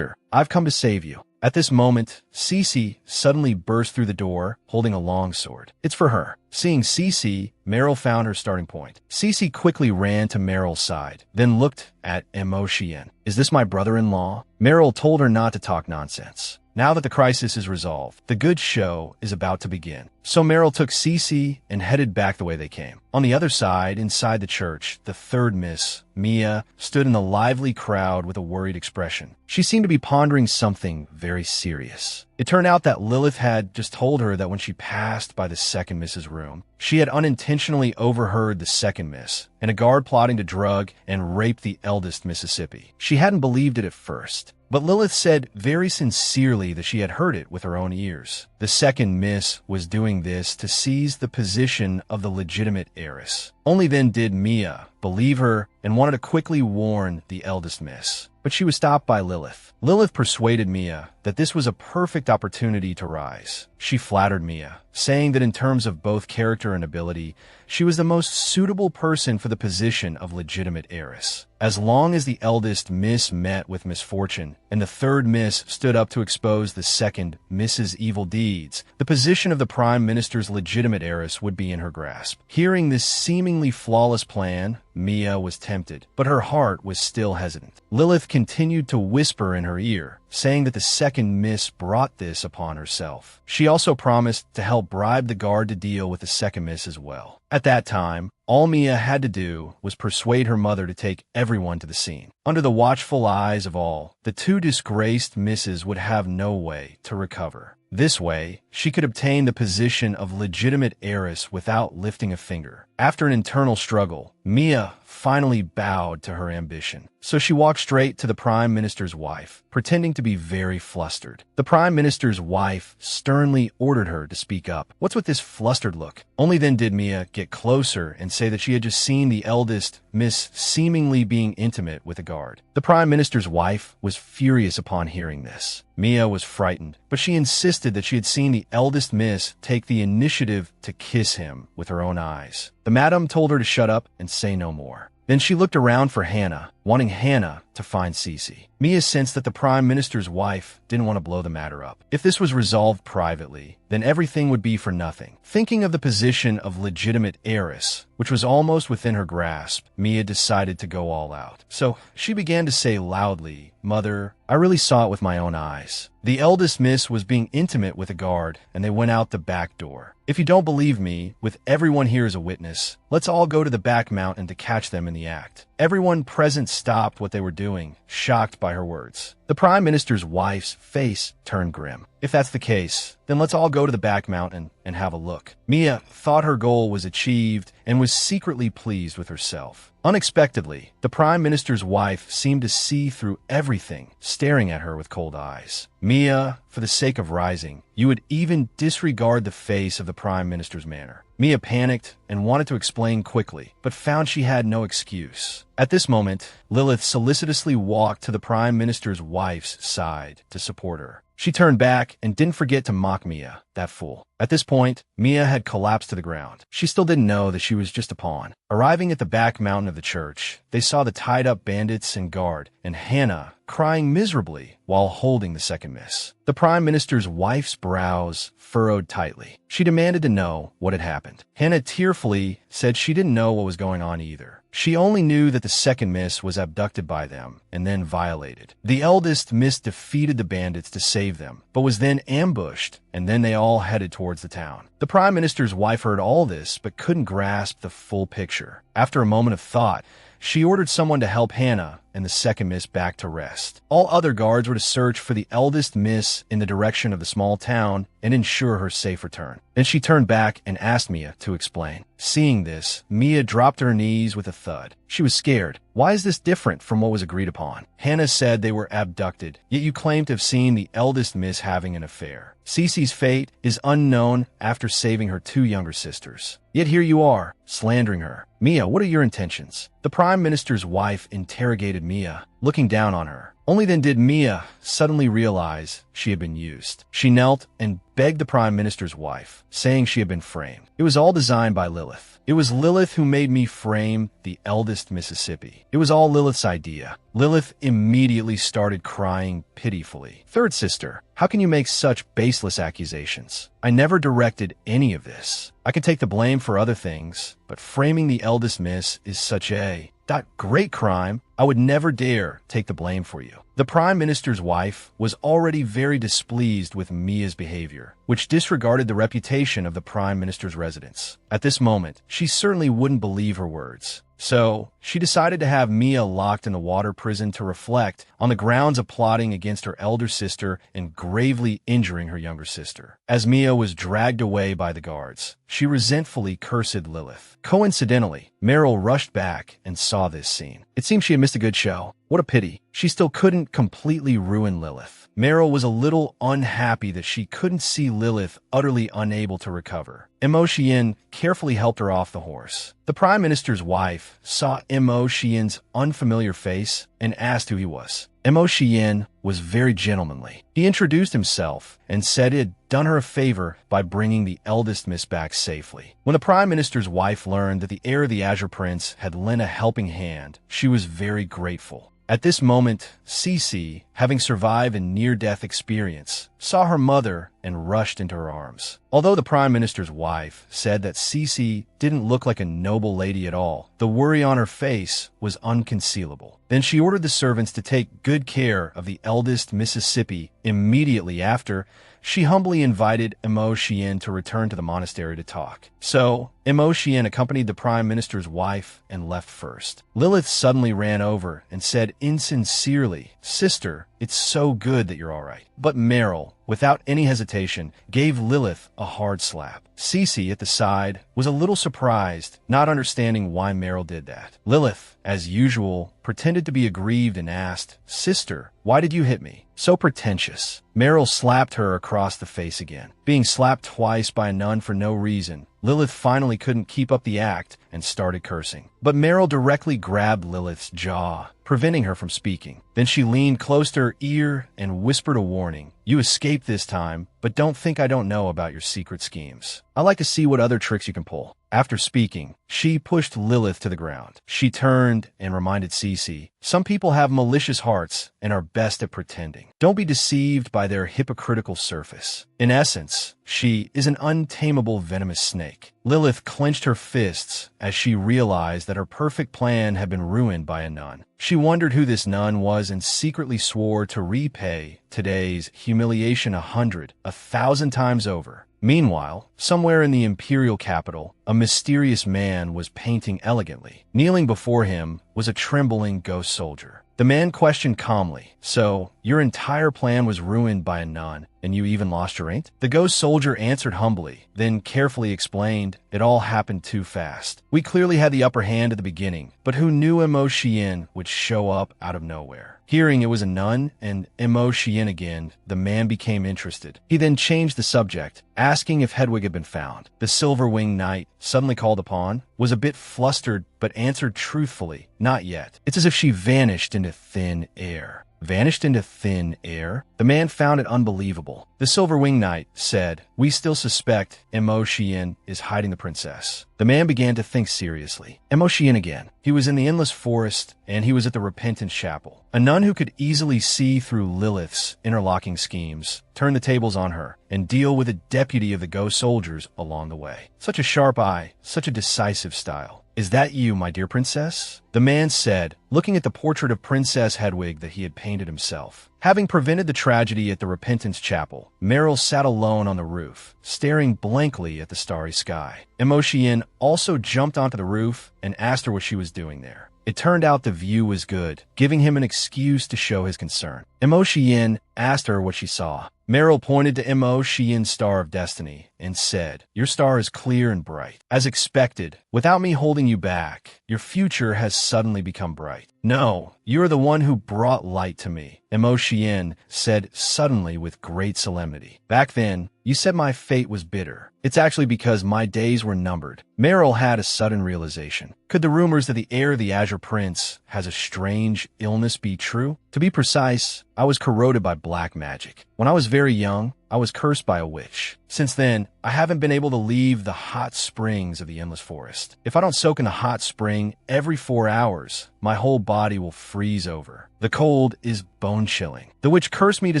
I've come to save you. At this moment, Cece suddenly burst through the door, holding a long sword. It's for her. Seeing Cece, Meryl found her starting point. Cece quickly ran to Meryl's side, then looked at Emotion. Is this my brother-in-law? Meryl told her not to talk nonsense. Now that the crisis is resolved, the good show is about to begin. So Meryl took Cece and headed back the way they came. On the other side, inside the church, the third miss, Mia, stood in the lively crowd with a worried expression. She seemed to be pondering something very serious. It turned out that Lilith had just told her that when she passed by the second miss's room, she had unintentionally overheard the second miss and a guard plotting to drug and rape the eldest Mississippi. She hadn't believed it at first, but Lilith said very sincerely that she had heard it with her own ears. The second miss was doing this to seize the position of the legitimate heiress. Only then did Mia believe her and wanted to quickly warn the eldest miss. But she was stopped by Lilith. Lilith persuaded Mia that this was a perfect opportunity to rise. She flattered Mia, saying that in terms of both character and ability, she was the most suitable person for the position of legitimate heiress. As long as the eldest Miss met with misfortune, and the third Miss stood up to expose the second Miss's evil deeds, the position of the Prime Minister's legitimate heiress would be in her grasp. Hearing this seemingly flawless plan, Mia was tempted, but her heart was still hesitant. Lilith continued to whisper in her ear, saying that the second Miss brought this upon herself. She also promised to help bribe the guard to deal with the second Miss as well. At that time, all Mia had to do was persuade her mother to take everyone to the scene. Under the watchful eyes of all, the two disgraced misses would have no way to recover. This way, she could obtain the position of legitimate heiress without lifting a finger. After an internal struggle, Mia finally bowed to her ambition. So she walked straight to the Prime Minister's wife, pretending to be very flustered. The Prime Minister's wife sternly ordered her to speak up. "What's with this flustered look?" Only then did Mia get closer and say that she had just seen the eldest Miss seemingly being intimate with a guard. The Prime Minister's wife was furious upon hearing this. Mia was frightened, but she insisted that she had seen the eldest Miss take the initiative to kiss him with her own eyes. The madam told her to shut up and say no more. Then she looked around for Hannah, wanting Hannah to find Cece. Mia sensed that the Prime Minister's wife didn't want to blow the matter up. If this was resolved privately, then everything would be for nothing. Thinking of the position of legitimate heiress, which was almost within her grasp, Mia decided to go all out. So she began to say loudly, "Mother, I really saw it with my own eyes. The eldest Miss was being intimate with a guard, and they went out the back door. If you don't believe me, with everyone here as a witness, let's all go to the back mountain to catch them in the act." Everyone present stopped what they were doing, shocked by her words. The Prime Minister's wife's face turned grim. "If that's the case, then let's all go to the back mountain and have a look." Mia thought her goal was achieved and was secretly pleased with herself. Unexpectedly, the Prime Minister's wife seemed to see through everything, staring at her with cold eyes. "Mia, for the sake of rising, you would even disregard the face of the Prime Minister's manner." Mia panicked and wanted to explain quickly, but found she had no excuse. At this moment, Lilith solicitously walked to the Prime Minister's wife's side to support her. She turned back and didn't forget to mock Mia, that fool. At this point, Mia had collapsed to the ground. She still didn't know that she was just a pawn. Arriving at the back mountain of the church, they saw the tied-up bandits and guard, and Hannah crying miserably while holding the second Miss. The Prime Minister's wife's brows furrowed tightly. She demanded to know what had happened. Hannah tearfully said she didn't know what was going on either. She only knew that the second Miss was abducted by them and then violated. The eldest Miss defeated the bandits to save them, but was then ambushed, and then they all headed towards the town. The Prime Minister's wife heard all this, but couldn't grasp the full picture. After a moment of thought, she ordered someone to help Hannah and the second Miss back to rest. All other guards were to search for the eldest Miss in the direction of the small town and ensure her safe return. Then she turned back and asked Mia to explain. Seeing this, Mia dropped to her knees with a thud. She was scared. "Why is this different from what was agreed upon? Hannah said they were abducted, yet you claim to have seen the eldest Miss having an affair. Cece's fate is unknown after saving her two younger sisters. Yet here you are, slandering her. Mia, what are your intentions?" The Prime Minister's wife interrogated Mia, looking down on her. Only then did Mia suddenly realize she had been used. She knelt and begged the Prime Minister's wife, saying she had been framed. "It was all designed by Lilith. It was Lilith who made me frame the eldest Mississippi. It was all Lilith's idea." Lilith immediately started crying pitifully. "Third sister, how can you make such baseless accusations? I never directed any of this. I can take the blame for other things, but framing the eldest Miss is such a great crime. I would never dare take the blame for you." The Prime Minister's wife was already very displeased with Mia's behavior, which disregarded the reputation of the Prime Minister's residence. At this moment, she certainly wouldn't believe her words. So, she decided to have Mia locked in the water prison to reflect on the grounds of plotting against her elder sister and gravely injuring her younger sister. As Mia was dragged away by the guards, she resentfully cursed Lilith. Coincidentally, Meryl rushed back and saw this scene. It seems she had missed a good show. What a pity. She still couldn't completely ruin Lilith. Meryl was a little unhappy that she couldn't see Lilith utterly unable to recover. Imotian carefully helped her off the horse. The Prime Minister's wife saw Imotian's unfamiliar face and asked who he was. Mo Xian was very gentlemanly. He introduced himself and said he had done her a favor by bringing the eldest miss back safely. When the Prime Minister's wife learned that the heir of the Azure Prince had lent a helping hand, she was very grateful. At this moment, Cece, having survived a near-death experience, saw her mother and rushed into her arms. Although the Prime Minister's wife said that Cece didn't look like a noble lady at all, the worry on her face was unconcealable. Then she ordered the servants to take good care of the eldest Mississippi. Immediately after, she humbly invited Mo Xian to return to the monastery to talk. So, Mo Xian accompanied the Prime Minister's wife and left first. Lilith suddenly ran over and said insincerely, "Sister, it's so good that you're all right." But Meryl, without any hesitation, gave Lilith a hard slap. Cece, at the side, was a little surprised, not understanding why Meryl did that. Lilith, as usual, pretended to be aggrieved and asked, "Sister, why did you hit me?" So pretentious. Meryl slapped her across the face again. Being slapped twice by a nun for no reason, Lilith finally couldn't keep up the act and started cursing. But Meryl directly grabbed Lilith's jaw, preventing her from speaking. Then she leaned close to her ear and whispered a warning. "You escaped this time, but don't think I don't know about your secret schemes. I like to see what other tricks you can pull." After speaking, she pushed Lilith to the ground. She turned and reminded Cece, "Some people have malicious hearts and are best at pretending. Don't be deceived by their hypocritical surface. In essence, she is an untamable venomous snake." Lilith clenched her fists as she realized that her perfect plan had been ruined by a nun. She wondered who this nun was and secretly swore to repay today's humiliation 100, 1,000 times over. Meanwhile, somewhere in the imperial capital, a mysterious man was painting elegantly. Kneeling before him was a trembling ghost soldier. The man questioned calmly, "So, your entire plan was ruined by a nun, and you even lost your ain't?" The ghost soldier answered humbly, then carefully explained, "It all happened too fast. We clearly had the upper hand at the beginning, but who knew Mo Xian would show up out of nowhere?" Hearing it was a nun and Mo Xian again, the man became interested. He then changed the subject, asking if Hedwig had been found. The Silver-Winged Knight, suddenly called upon, was a bit flustered but answered truthfully, "Not yet. It's as if she vanished into thin air." Vanished into thin air? The man found it unbelievable. The Silver-Winged Knight said, "We still suspect Mo Xian is hiding the princess." The man began to think seriously. Mo Xian again. He was in the Endless Forest, and he was at the Repentance Chapel. A nun who could easily see through Lilith's interlocking schemes, turn the tables on her, and deal with a deputy of the ghost soldiers along the way. Such a sharp eye, such a decisive style. "Is that you, my dear princess?" The man said, looking at the portrait of Princess Hedwig that he had painted himself. Having prevented the tragedy at the Repentance Chapel, Meryl sat alone on the roof, staring blankly at the starry sky. Mo Xian also jumped onto the roof and asked her what she was doing there. It turned out the view was good, giving him an excuse to show his concern. Mo Xian asked her what she saw. Meryl pointed to Mo Xian's star of destiny and said, "Your star is clear and bright. As expected, without me holding you back, your future has suddenly become bright. No, you are the one who brought light to me," Mo Xian said suddenly with great solemnity. "Back then, you said my fate was bitter. It's actually because my days were numbered." Meryl had a sudden realization. Could the rumors that the heir of the Azure Prince has a strange illness be true? To be precise, I was corroded by black magic. When I was very young, I was cursed by a witch. Since then, I haven't been able to leave the hot springs of the Endless Forest. If I don't soak in the hot spring every 4 hours, my whole body will freeze over. The cold is bone-chilling. The witch cursed me to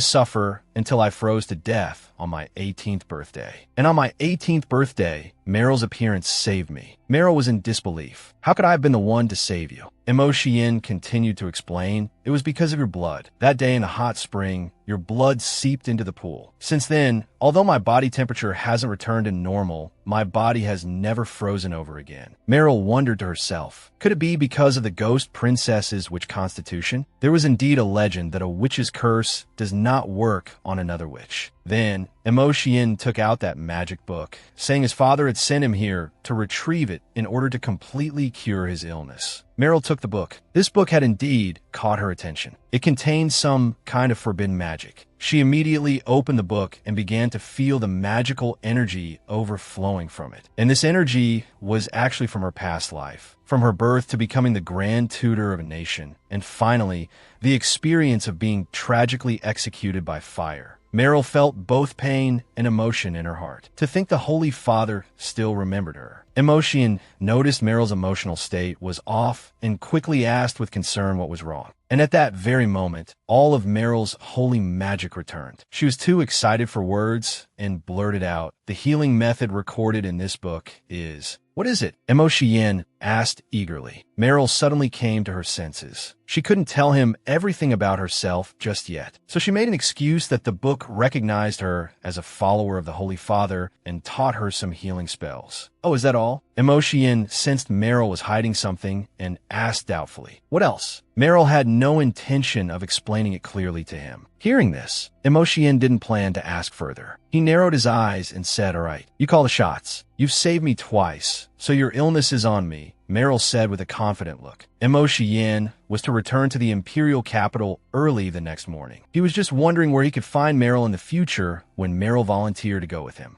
suffer until I froze to death on my 18th birthday. And on my 18th birthday, Meryl's appearance saved me. Meryl was in disbelief. "How could I have been the one to save you?" Mo Xian continued to explain, "It was because of your blood. That day in the hot spring, your blood seeped into the pool. Since then, although my body temperature hasn't returned to normal, my body has never frozen over again." Meryl wondered to herself, could it be because of the ghost princess's witch constitution? There was indeed a legend that a witch's curse does not work on another witch. Then, Mo Xian took out that magic book, saying his father had sent him here to retrieve it in order to completely cure his illness. Meryl took the book. This book had indeed caught her attention. It contained some kind of forbidden magic. She immediately opened the book and began began to feel the magical energy overflowing from it. And this energy was actually from her past life, from her birth to becoming the grand tutor of a nation, and finally, the experience of being tragically executed by fire. Meryl felt both pain and emotion in her heart. To think the Holy Father still remembered her. Emotion noticed Meryl's emotional state was off and quickly asked with concern what was wrong. And at that very moment, all of Meryl's holy magic returned. She was too excited for words and blurted out, "The healing method recorded in this book is..." "What is it?" Emotion asked eagerly. Meryl suddenly came to her senses. She couldn't tell him everything about herself just yet, so she made an excuse that the book recognized her as a follower of the Holy Father and taught her some healing spells. "Oh, is that all?" Emotion sensed Meryl was hiding something and asked doubtfully, "What else?" Meryl had no intention of explaining it clearly to him. Hearing this, Emotion didn't plan to ask further. He narrowed his eyes and said, "All right, you call the shots. You've saved me twice, so your illness is on me," Meryl said with a confident look. Emotion was to return to the imperial capital early the next morning. He was just wondering where he could find Meryl in the future when Meryl volunteered to go with him.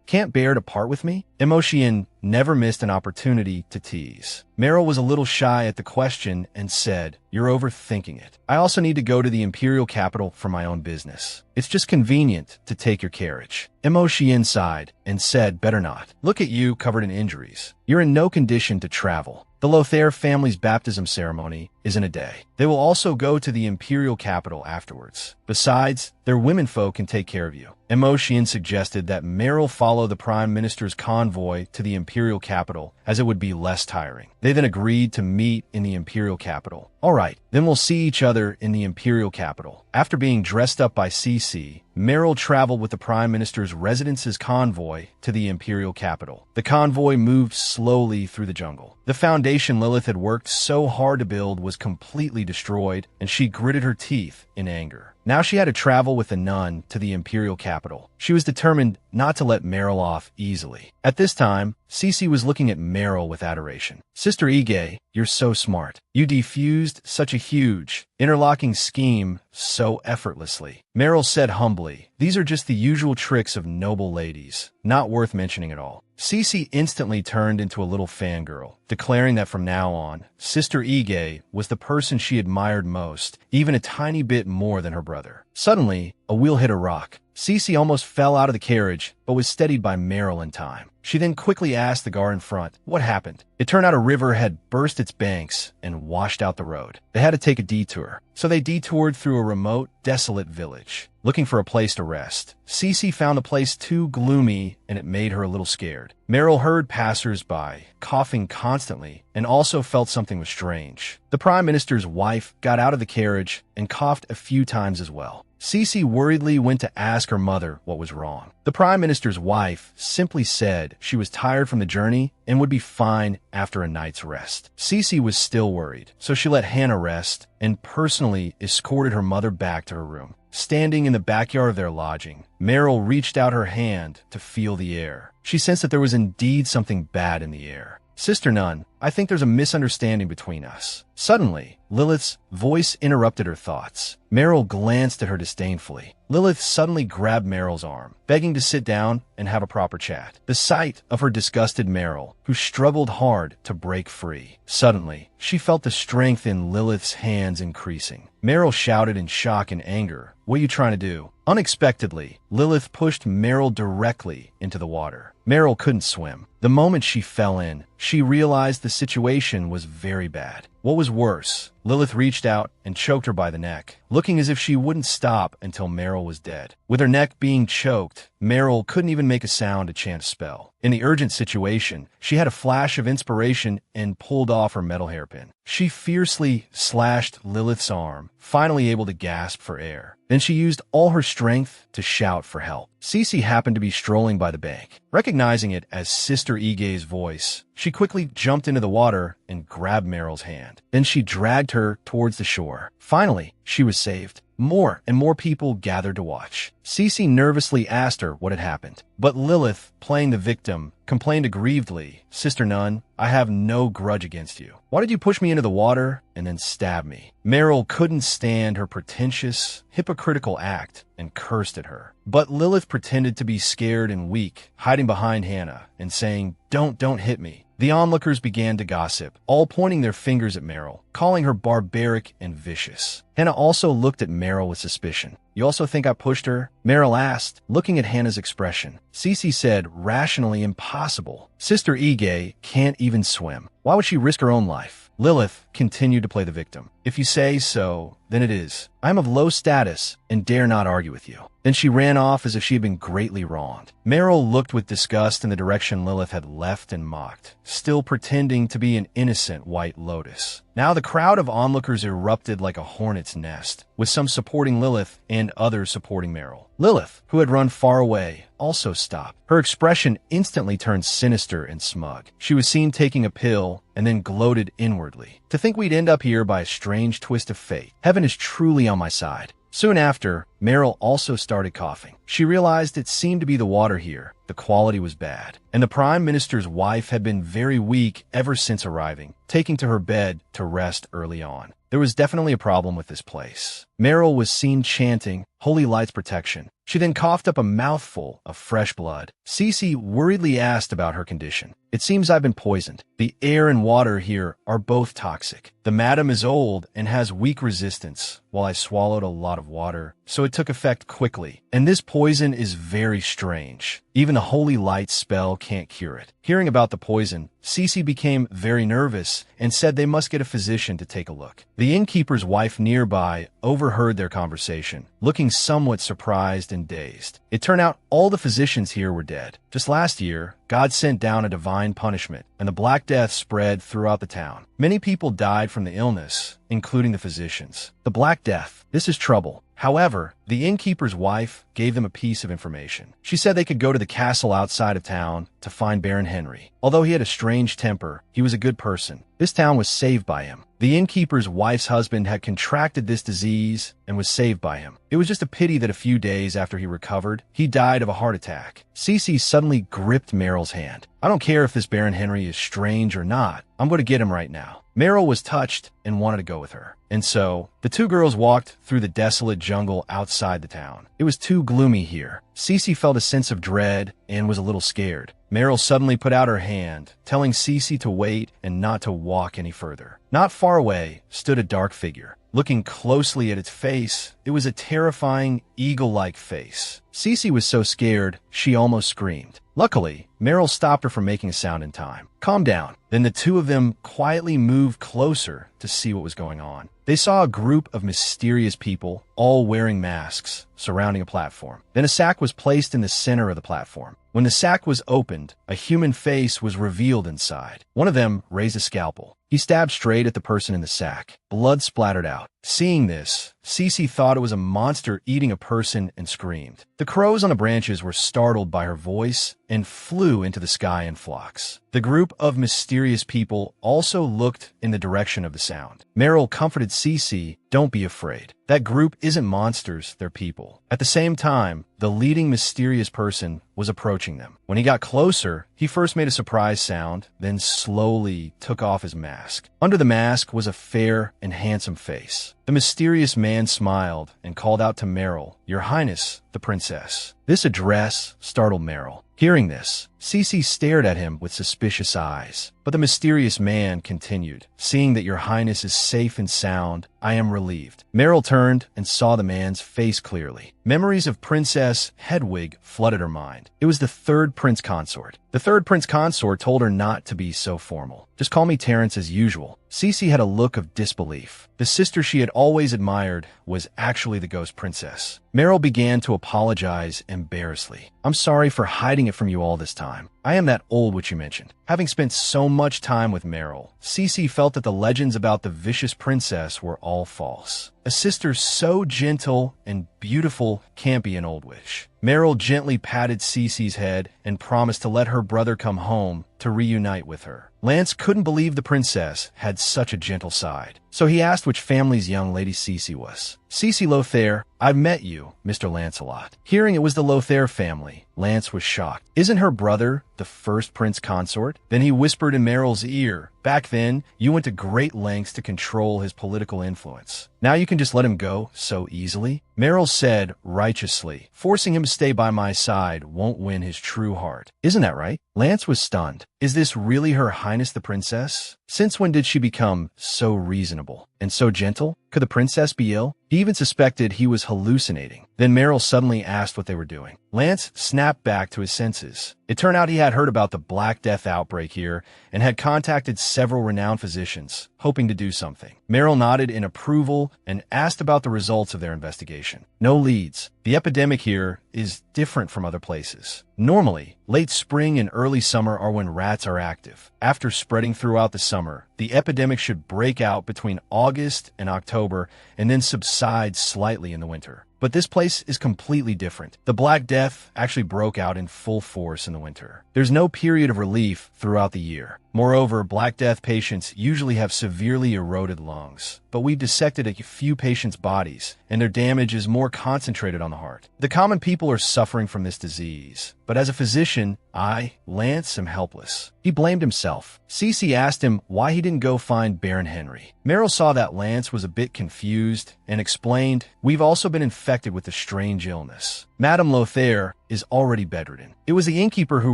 "Can't bear to part with me?" Emotion never missed an opportunity to tease. Meryl was a little shy at the question and said, "You're overthinking it. I also need to go to the imperial capital for my own business. It's just convenient to take your carriage." Emotion sighed and said, "Better not. Look at you covered in injuries. You're in no condition to travel. The Lothair family's baptism ceremony is in a day. They will also go to the imperial capital afterwards. Besides, their womenfolk can take care of you." Emotion suggested that Meryl follow the prime minister's convoy to the imperial capital, as it would be less tiring. They then agreed to meet in the imperial capital. "All right, then we'll see each other in the imperial capital." After being dressed up by Cece, Meryl traveled with the prime minister's residence's convoy to the imperial capital. The convoy moved slowly through the jungle. The foundation Lilith had worked so hard to build was completely destroyed, and she gritted her teeth in anger. Now she had to travel with the nun to the imperial capital. She was determined not to let Meryl off easily. At this time, Cece was looking at Meryl with adoration. "Sister Ige, you're so smart. You defused such a huge, interlocking scheme so effortlessly." Meryl said humbly, "These are just the usual tricks of noble ladies, not worth mentioning at all." Cece instantly turned into a little fangirl, declaring that from now on, Sister Ige was the person she admired most, even a tiny bit more than her brother. Suddenly, a wheel hit a rock. Cece almost fell out of the carriage, but was steadied by Meryl in time. She then quickly asked the guard in front, "What happened?" It turned out a river had burst its banks and washed out the road. They had to take a detour, so they detoured through a remote, desolate village, looking for a place to rest. Cece found the place too gloomy, and it made her a little scared. Meryl heard passers-by coughing constantly and also felt something was strange. The prime minister's wife got out of the carriage and coughed a few times as well. Cece worriedly went to ask her mother what was wrong. The prime minister's wife simply said she was tired from the journey and would be fine after a night's rest. Cece was still worried, so she let Hannah rest and personally escorted her mother back to her room. Standing in the backyard of their lodging, Meryl reached out her hand to feel the air. She sensed that there was indeed something bad in the air. "Sister Nun, I think there's a misunderstanding between us." Suddenly, Lilith's voice interrupted her thoughts. Meryl glanced at her disdainfully. Lilith suddenly grabbed Meryl's arm, begging to sit down and have a proper chat. The sight of her disgusted Meryl, who struggled hard to break free. Suddenly, she felt the strength in Lilith's hands increasing. Meryl shouted in shock and anger, "What are you trying to do?" Unexpectedly, Lilith pushed Meryl directly into the water. Meryl couldn't swim. The moment she fell in, she realized the situation was very bad. What was worse, Lilith reached out and choked her by the neck, looking as if she wouldn't stop until Meryl was dead. With her neck being choked, Meryl couldn't even make a sound to chant a spell. In the urgent situation, she had a flash of inspiration and pulled off her metal hairpin. She fiercely slashed Lilith's arm, finally able to gasp for air. Then she used all her strength to shout for help. Cece happened to be strolling by the bank. Recognizing it as Sister Ige's voice, she quickly jumped into the water and grabbed Meryl's hand. Then she dragged her towards the shore. Finally, she was saved. More and more people gathered to watch. Cece nervously asked her what had happened. But Lilith, playing the victim, complained aggrievedly, "Sister Nun, I have no grudge against you. Why did you push me into the water and then stab me?" Meryl couldn't stand her pretentious, hypocritical act and cursed at her. But Lilith pretended to be scared and weak, hiding behind Hannah and saying, Don't hit me." The onlookers began to gossip, all pointing their fingers at Meryl, calling her barbaric and vicious. Hannah also looked at Meryl with suspicion. "You also think I pushed her?" Meryl asked, looking at Hannah's expression. Cece said, "Rationally impossible. Sister Ige can't even swim. Why would she risk her own life?" Lilith continued to play the victim. "If you say so, then it is. I am of low status and dare not argue with you." Then she ran off as if she had been greatly wronged. Meryl looked with disgust in the direction Lilith had left and mocked, still pretending to be an innocent white lotus. Now the crowd of onlookers erupted like a hornet's nest, with some supporting Lilith and others supporting Meryl. Lilith, who had run far away, also stopped. Her expression instantly turned sinister and smug. She was seen taking a pill and then gloated inwardly. "To think we'd end up here by a strange twist of fate. Heaven is truly on my side." Soon after, Meryl also started coughing. She realized it seemed to be the water here. The quality was bad. And the Prime Minister's wife had been very weak ever since arriving, taking to her bed to rest early on. There was definitely a problem with this place. Meryl was seen chanting, "Holy Light's protection." She then coughed up a mouthful of fresh blood. Cece worriedly asked about her condition. "It seems I've been poisoned. The air and water here are both toxic. The madam is old and has weak resistance, while I swallowed a lot of water, so it took effect quickly. And this poison is very strange. Even the Holy Light spell can't cure it." Hearing about the poison, Cece became very nervous and said they must get a physician to take a look. The innkeeper's wife nearby overheard their conversation, looking somewhat surprised and dazed. It turned out all the physicians here were dead. Just last year, God sent down a divine punishment, and the Black Death spread throughout the town. Many people died from the illness, including the physicians. The Black Death. This is trouble. However, the innkeeper's wife gave them a piece of information. She said they could go to the castle outside of town to find Baron Henry. Although he had a strange temper, he was a good person. This town was saved by him. The innkeeper's wife's husband had contracted this disease and was saved by him. It was just a pity that a few days after he recovered, he died of a heart attack. Cece suddenly gripped Meryl's hand. "I don't care if this Baron Henry is strange or not. I'm going to get him right now." Meryl was touched and wanted to go with her. And so, the two girls walked through the desolate jungle outside the town. It was too gloomy here. Cece felt a sense of dread and was a little scared. Meryl suddenly put out her hand, telling Cece to wait and not to walk any further. Not far away stood a dark figure. Looking closely at its face, it was a terrifying, eagle-like face. Cece was so scared, she almost screamed. Luckily, Meryl stopped her from making a sound in time. "Calm down." Then the two of them quietly moved closer to see what was going on. They saw a group of mysterious people, all wearing masks, surrounding a platform. Then a sack was placed in the center of the platform. When the sack was opened, a human face was revealed inside. One of them raised a scalpel. He stabbed straight at the person in the sack. Blood splattered out. Seeing this, Cece thought it was a monster eating a person and screamed. The crows on the branches were startled by her voice and flew into the sky in flocks. The group of mysterious people also looked in the direction of the sound. Meryl comforted Cece, "Don't be afraid. That group isn't monsters, they're people." At the same time, the leading mysterious person was approaching them. When he got closer, he first made a surprise sound, then slowly took off his mask. Under the mask was a fair and handsome face. The mysterious man smiled and called out to Meryl, "Your Highness, the princess." This address startled Meryl. Hearing this, Cece stared at him with suspicious eyes. But the mysterious man continued, "Seeing that your highness is safe and sound, I am relieved." Meryl turned and saw the man's face clearly. Memories of Princess Hedwig flooded her mind. It was the third prince consort. The third prince consort told her not to be so formal. "Just call me Terrence as usual." Cece had a look of disbelief. The sister she had always admired was actually the ghost princess. Meryl began to apologize embarrassedly. "I'm sorry for hiding it from you all this time. I am that old which you mentioned." Having spent so much time with Meryl, Cece felt that the legends about the vicious princess were all false. A sister so gentle and beautiful can't be an old witch. Meryl gently patted Cece's head and promised to let her brother come home to reunite with her. Lance couldn't believe the princess had such a gentle side, so he asked which family's young lady Cece was. Cece Lothair, I've met you, Mr. Lancelot. Hearing it was the Lothair family, Lance was shocked. Isn't her brother the first prince consort? Then he whispered in Meryl's ear, back then, you went to great lengths to control his political influence. Now you can just let him go so easily? Meryl said, righteously, forcing him to stay by my side won't win his true heart. Isn't that right? Lance was stunned. Is this really Her Highness the Princess? Since when did she become so reasonable and so gentle? Could the princess be ill? He even suspected he was hallucinating. Then Meryl suddenly asked what they were doing. Lance snapped back to his senses. It turned out he had heard about the Black Death outbreak here and had contacted several renowned physicians, hoping to do something. Meryl nodded in approval and asked about the results of their investigation. No leads. The epidemic here is different from other places. Normally, late spring and early summer are when rats are active. After spreading throughout the summer, the epidemic should break out between August and October and then subside slightly in the winter. But this place is completely different. The Black Death actually broke out in full force in the winter. There's no period of relief throughout the year. Moreover, Black Death patients usually have severely eroded lungs, but we've dissected a few patients' bodies, and their damage is more concentrated on the heart. The common people are suffering from this disease, but as a physician, I, Lance, am helpless. He blamed himself. Cece asked him why he didn't go find Baron Henry. Meryl saw that Lance was a bit confused and explained, we've also been infected with a strange illness. Madame Lothair is already bedridden. It was the innkeeper who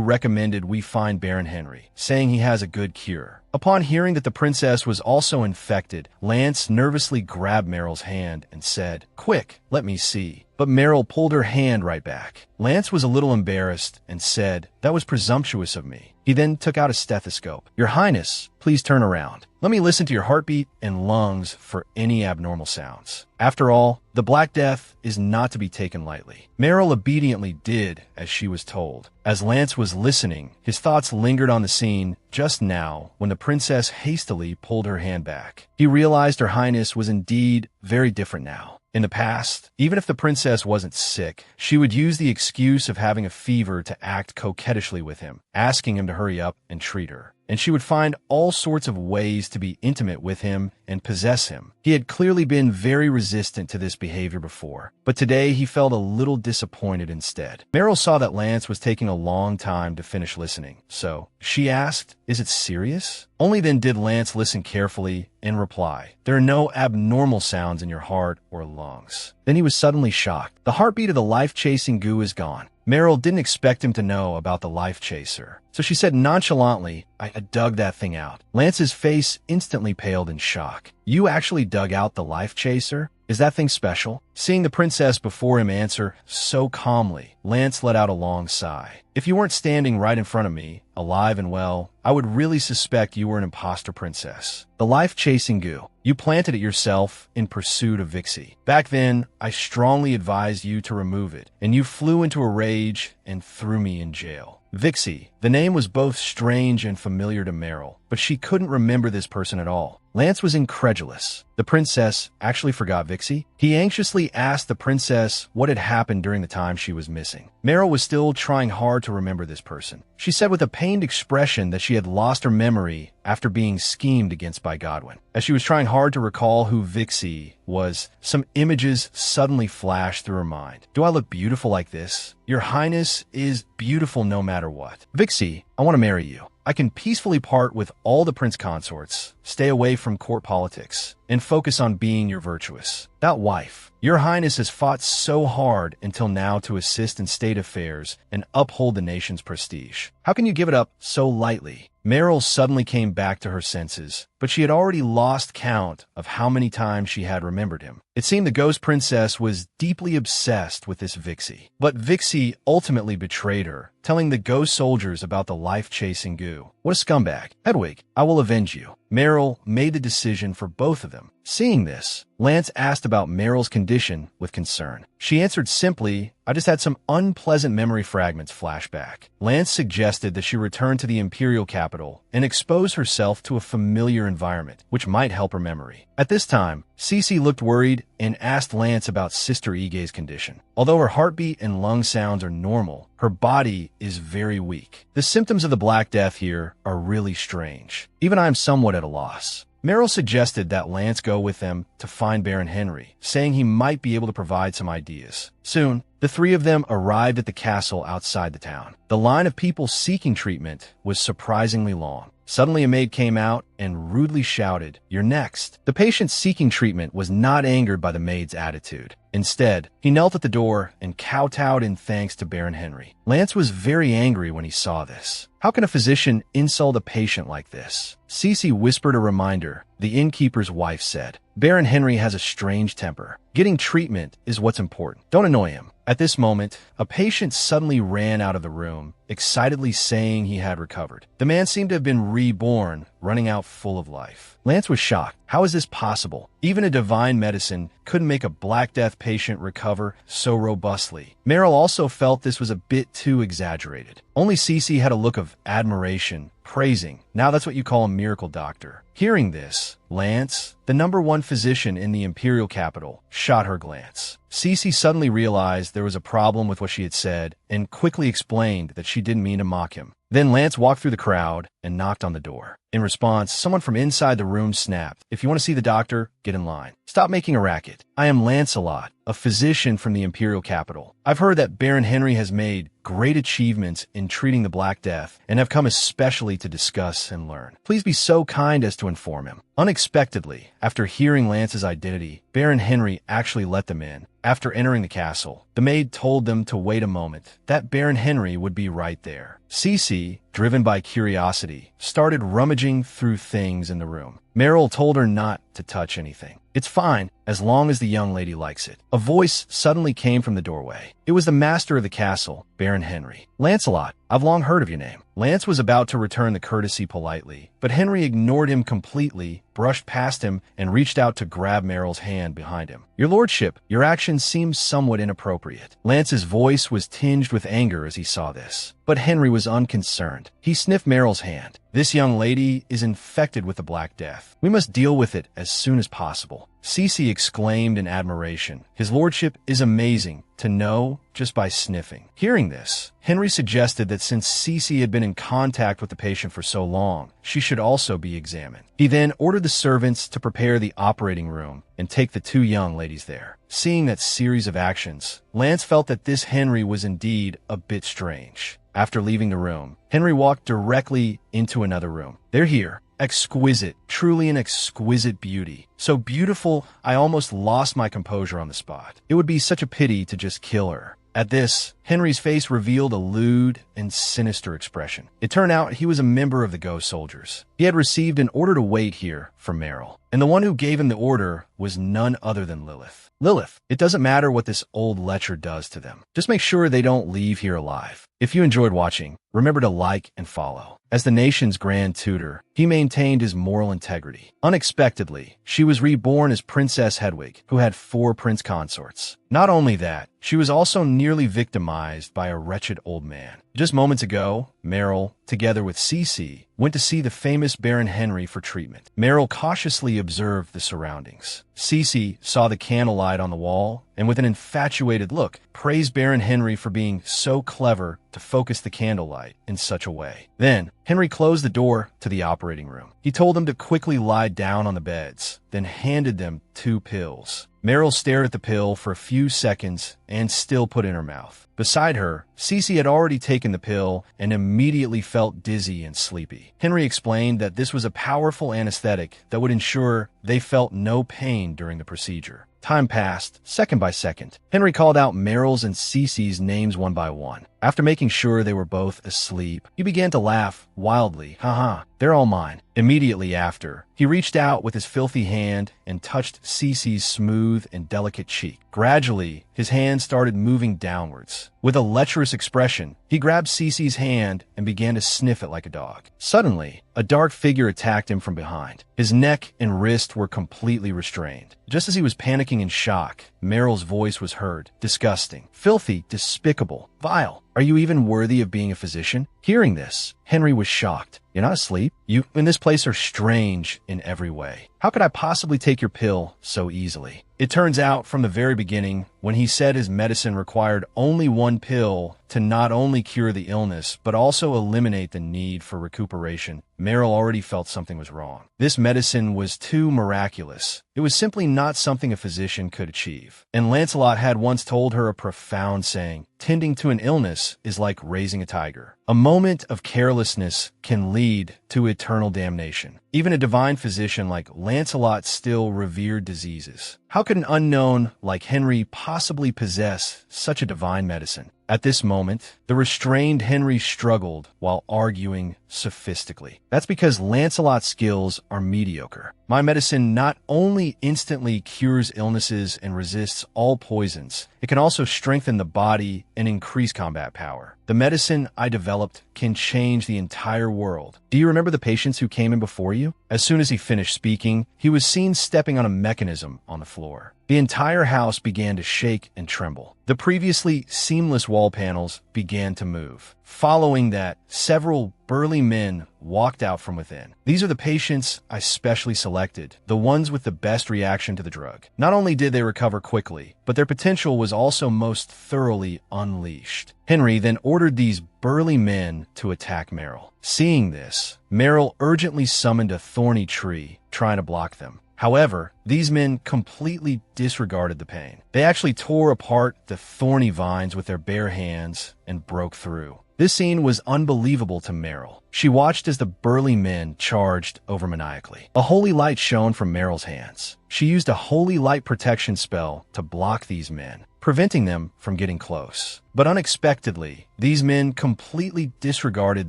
recommended we find Baron Henry, saying he has a good cure. Upon hearing that the princess was also infected, Lance nervously grabbed Meryl's hand and said, quick, let me see. But Meryl pulled her hand right back. Lance was a little embarrassed and said, that was presumptuous of me. He then took out a stethoscope. Your Highness, please turn around. Let me listen to your heartbeat and lungs for any abnormal sounds. After all, the Black Death is not to be taken lightly. Meryl obediently did as she was told. As Lance was listening, his thoughts lingered on the scene just now when the princess hastily pulled her hand back. He realized Her Highness was indeed very different now. In the past, even if the princess wasn't sick, she would use the excuse of having a fever to act coquettishly with him, asking him to hurry up and treat her. And she would find all sorts of ways to be intimate with him and possess him. He had clearly been very resistant to this behavior before, but today he felt a little disappointed instead. Meryl saw that Lance was taking a long time to finish listening, so she asked, is it serious? Only then did Lance listen carefully and reply, there are no abnormal sounds in your heart or lungs. Then he was suddenly shocked. The heartbeat of the life-chasing goo is gone. Meryl didn't expect him to know about the life chaser, so she said nonchalantly, I dug that thing out. Lance's face instantly paled in shock. You actually dug out the life chaser? Is that thing special? Seeing the princess before him answer so calmly, Lance let out a long sigh. If you weren't standing right in front of me, alive and well, I would really suspect you were an imposter princess. The life-chasing goo. You planted it yourself in pursuit of Vixie. Back then, I strongly advised you to remove it, and you flew into a rage and threw me in jail. Vixie. The name was both strange and familiar to Meryl, but she couldn't remember this person at all. Lance was incredulous. The princess actually forgot Vixie? He anxiously asked the princess what had happened during the time she was missing. Meryl was still trying hard to remember this person. She said with a pained expression that she had lost her memory after being schemed against by Godwin. As she was trying hard to recall who Vixie was, some images suddenly flashed through her mind. Do I look beautiful like this? Your Highness is beautiful no matter what. Vixie, I want to marry you. I can peacefully part with all the prince consorts, stay away from court politics, and focus on being your virtuous. That wife. Your Highness has fought so hard until now to assist in state affairs and uphold the nation's prestige. How can you give it up so lightly? Meryl suddenly came back to her senses, but she had already lost count of how many times she had remembered him. It seemed the ghost princess was deeply obsessed with this Vixie. But Vixie ultimately betrayed her, telling the ghost soldiers about the life-chasing goo. What a scumbag. Hedwig, I will avenge you. Meryl made the decision for both of them. Seeing this, Lance asked about Meryl's condition with concern. She answered simply, "I just had some unpleasant memory fragments flashback." Lance suggested that she return to the Imperial capital and expose herself to a familiar environment, which might help her memory. At this time, Cece looked worried and asked Lance about Sister Ige's condition. Although her heartbeat and lung sounds are normal, her body is very weak. The symptoms of the Black Death here are really strange. Even I am somewhat at a loss. Meryl suggested that Lance go with them to find Baron Henry, saying he might be able to provide some ideas. Soon, the three of them arrived at the castle outside the town. The line of people seeking treatment was surprisingly long. Suddenly, a maid came out and rudely shouted, "You're next." The patient seeking treatment was not angered by the maid's attitude. Instead, he knelt at the door and kowtowed in thanks to Baron Henry. Lance was very angry when he saw this. How can a physician insult a patient like this? Cece whispered a reminder. The innkeeper's wife said, "Baron Henry has a strange temper. Getting treatment is what's important. Don't annoy him." At this moment, a patient suddenly ran out of the room, excitedly saying he had recovered. The man seemed to have been reborn, running out full of life. Lance was shocked. How is this possible? Even a divine medicine couldn't make a Black Death patient recover so robustly. Meryl also felt this was a bit too exaggerated. Only Cece had a look of admiration, praising. Now that's what you call a miracle doctor. Hearing this, Lance, the #1 physician in the Imperial capital, shot her glance. Cece suddenly realized there was a problem with what she had said and quickly explained that she didn't mean to mock him. Then Lance walked through the crowd and knocked on the door. In response, someone from inside the room snapped, "If you want to see the doctor, get in line. Stop making a racket. I am Lancelot, a physician from the Imperial capital. I've heard that Baron Henry has made great achievements in treating the Black Death and have come especially to discuss and learn. Please be so kind as to inform him." Unexpectedly, after hearing Lance's identity, Baron Henry actually let them in. After entering the castle, the maid told them to wait a moment, that Baron Henry would be right there. Cece, driven by curiosity, started rummaging through things in the room. Meryl told her not to touch anything. "It's fine, as long as the young lady likes it." A voice suddenly came from the doorway. It was the master of the castle, Baron Henry. "Lancelot, I've long heard of your name." Lance was about to return the courtesy politely, but Henry ignored him completely, brushed past him, and reached out to grab Meryl's hand behind him. "Your lordship, your actions seem somewhat inappropriate." Lance's voice was tinged with anger as he saw this, but Henry was unconcerned. He sniffed Meryl's hand. "This young lady is infected with the Black Death. We must deal with it as soon as possible." Cece exclaimed in admiration. "His lordship is amazing to know just by sniffing." Hearing this, Henry suggested that since Cece had been in contact with the patient for so long, she should also be examined. He then ordered the servants to prepare the operating room and take the two young ladies there. Seeing that series of actions, Lance felt that this Henry was indeed a bit strange. After leaving the room, Henry walked directly into another room. "They're here. Exquisite, truly an exquisite beauty. So beautiful, I almost lost my composure on the spot. It would be such a pity to just kill her." At this, Henry's face revealed a lewd and sinister expression. It turned out he was a member of the Ghost Soldiers. He had received an order to wait here from Meryl, and the one who gave him the order was none other than Lilith. "Lilith, it doesn't matter what this old lecher does to them. Just make sure they don't leave here alive." If you enjoyed watching, remember to like and follow. As the nation's Grand Tutor, he maintained his moral integrity. Unexpectedly, she was reborn as Princess Hedwig, who had 4 prince consorts. Not only that, she was also nearly victimized by a wretched old man. Just moments ago, Meryl, together with Cece, went to see the famous Baron Henry for treatment. Meryl cautiously observed the surroundings. Cece saw the candlelight on the wall and with an infatuated look, praised Baron Henry for being so clever to focus the candlelight in such a way. Then, Henry closed the door to the operating room. He told them to quickly lie down on the beds, then handed them 2 pills. Meryl stared at the pill for a few seconds and still put it in her mouth. Beside her, Cece had already taken the pill and immediately felt dizzy and sleepy. Henry explained that this was a powerful anesthetic that would ensure they felt no pain during the procedure. Time passed, second by second. Henry called out Meryl's and Cece's names one by one. After making sure they were both asleep, he began to laugh wildly. Haha, they're all mine. Immediately after, he reached out with his filthy hand and touched Cece's smooth and delicate cheek. Gradually, his hand started moving downwards. With a lecherous expression, he grabbed Cece's hand and began to sniff it like a dog. Suddenly, a dark figure attacked him from behind. His neck and wrist were completely restrained. Just as he was panicking in shock, Meryl's voice was heard. Disgusting, filthy, despicable, vile. Are you even worthy of being a physician? Hearing this, Henry was shocked. You're not asleep? You in this place are strange in every way. How could I possibly take your pill so easily? It turns out from the very beginning, when he said his medicine required only one pill to not only cure the illness, but also eliminate the need for recuperation, Meryl already felt something was wrong. This medicine was too miraculous. It was simply not something a physician could achieve. And Lancelot had once told her a profound saying, tending to an illness is like raising a tiger. A moment of carelessness can lead to eternal damnation. Even a divine physician like Lancelot still revered diseases. How could an unknown like Henry possibly possess such a divine medicine? At this moment, the restrained Henry struggled while arguing sophistically. That's because Lancelot's skills are mediocre. My medicine not only instantly cures illnesses and resists all poisons, it can also strengthen the body and increase combat power. The medicine I developed can change the entire world. Do you remember the patients who came in before you? As soon as he finished speaking, he was seen stepping on a mechanism on the floor. The entire house began to shake and tremble. The previously seamless wall panels began to move. Following that, several burly men walked out from within. These are the patients I specially selected, the ones with the best reaction to the drug. Not only did they recover quickly, but their potential was also most thoroughly unleashed. Henry then ordered these burly men to attack Meryl. Seeing this, Meryl urgently summoned a thorny tree, trying to block them. However, these men completely disregarded the pain. They actually tore apart the thorny vines with their bare hands and broke through. This scene was unbelievable to Meryl. She watched as the burly men charged over maniacally. A holy light shone from Meryl's hands. She used a holy light protection spell to block these men, preventing them from getting close. But unexpectedly, these men completely disregarded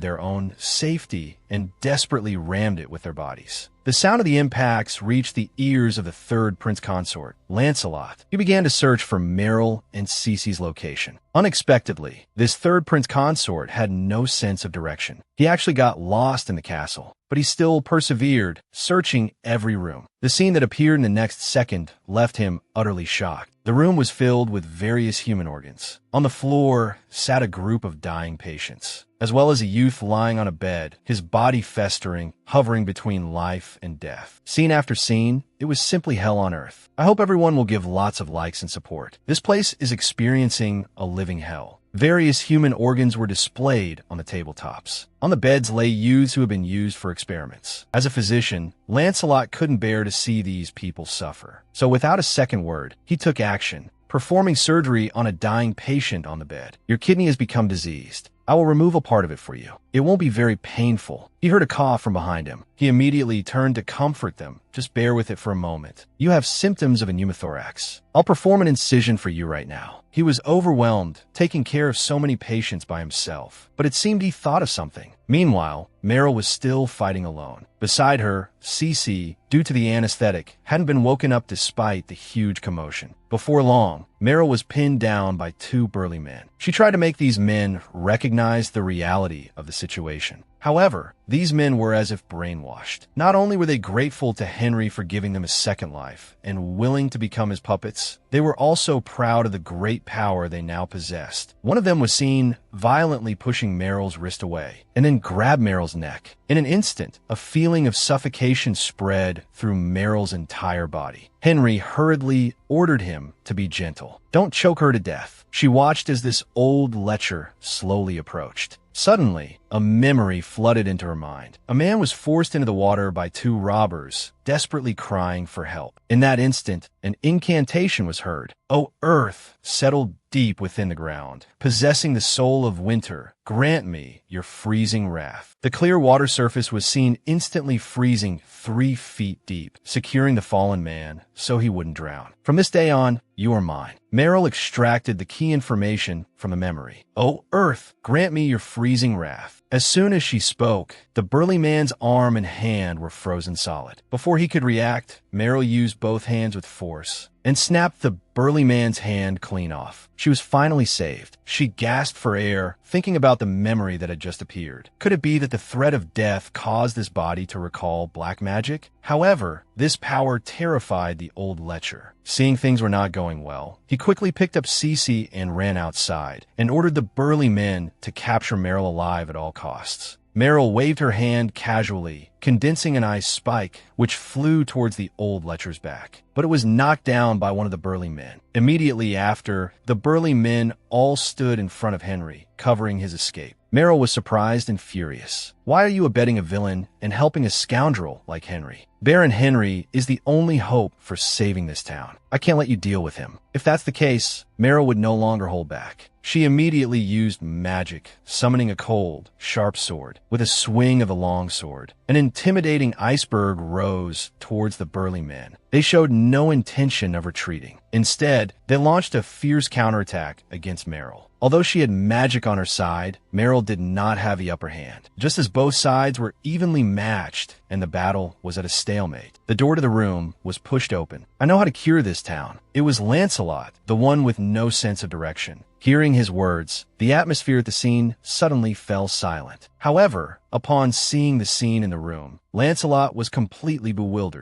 their own safety and desperately rammed it with their bodies. The sound of the impacts reached the ears of the third prince consort, Lancelot. He began to search for Meryl and Cece's location. Unexpectedly, this third prince consort had no sense of direction. He actually got lost in the castle, but he still persevered, searching every room. The scene that appeared in the next second left him utterly shocked. The room was filled with various human organs. On the floor sat a group of dying patients, as well as a youth lying on a bed, his body festering, hovering between life and death. Scene after scene, it was simply hell on earth. I hope everyone will give lots of likes and support. This place is experiencing a living hell. Various human organs were displayed on the tabletops. On the beds lay youths who had been used for experiments. As a physician, Lancelot couldn't bear to see these people suffer. So without a second word, he took action, performing surgery on a dying patient on the bed. Your kidney has become diseased. I will remove a part of it for you. It won't be very painful. He heard a cough from behind him. He immediately turned to comfort them. Just bear with it for a moment. You have symptoms of a pneumothorax. I'll perform an incision for you right now. He was overwhelmed, taking care of so many patients by himself. But it seemed he thought of something. Meanwhile, Meryl was still fighting alone. Beside her, Cece, due to the anesthetic, hadn't been woken up despite the huge commotion. Before long, Meryl was pinned down by two burly men. She tried to make these men recognize the reality of the situation. However, these men were as if brainwashed. Not only were they grateful to Henry for giving them a second life and willing to become his puppets, they were also proud of the great power they now possessed. One of them was seen violently pushing Meryl's wrist away and then grab Meryl's neck. In an instant, a feeling of suffocation spread through Meryl's entire body. Henry hurriedly ordered him to be gentle. Don't choke her to death. She watched as this old lecher slowly approached. Suddenly, a memory flooded into her mind. A man was forced into the water by two robbers, desperately crying for help. In that instant, an incantation was heard. "O earth, settled deep within the ground, possessing the soul of winter, grant me your freezing wrath." The clear water surface was seen instantly freezing 3 feet deep, securing the fallen man so he wouldn't drown. "From this day on, you are mine." Meryl extracted the key information from the memory. "O earth, grant me your freezing wrath." As soon as she spoke, the burly man's arm and hand were frozen solid. Before he could react, Meryl used both hands with force and snapped the burly man's hand clean off. She was finally saved. She gasped for air, thinking about the memory that had just appeared. Could it be that the threat of death caused this body to recall black magic? However, this power terrified the old lecher. Seeing things were not going well, he quickly picked up Cece and ran outside, and ordered the burly men to capture Meryl alive at all costs. Meryl waved her hand casually, condensing an ice spike, which flew towards the old lecher's back. But it was knocked down by one of the burly men. Immediately after, the burly men all stood in front of Henry, covering his escape. Meryl was surprised and furious. Why are you abetting a villain and helping a scoundrel like Henry? Baron Henry is the only hope for saving this town. I can't let you deal with him. If that's the case, Meryl would no longer hold back. She immediately used magic, summoning a cold, sharp sword. With a swing of the long sword, an intimidating iceberg rose towards the burly men. They showed no intention of retreating. Instead, they launched a fierce counterattack against Meryl. Although she had magic on her side, Meryl did not have the upper hand. Just as both sides were evenly matched and the battle was at a stalemate, the door to the room was pushed open. "I know how to cure this town." It was Lancelot, the one with no sense of direction. Hearing his words, the atmosphere at the scene suddenly fell silent. However, upon seeing the scene in the room, Lancelot was completely bewildered.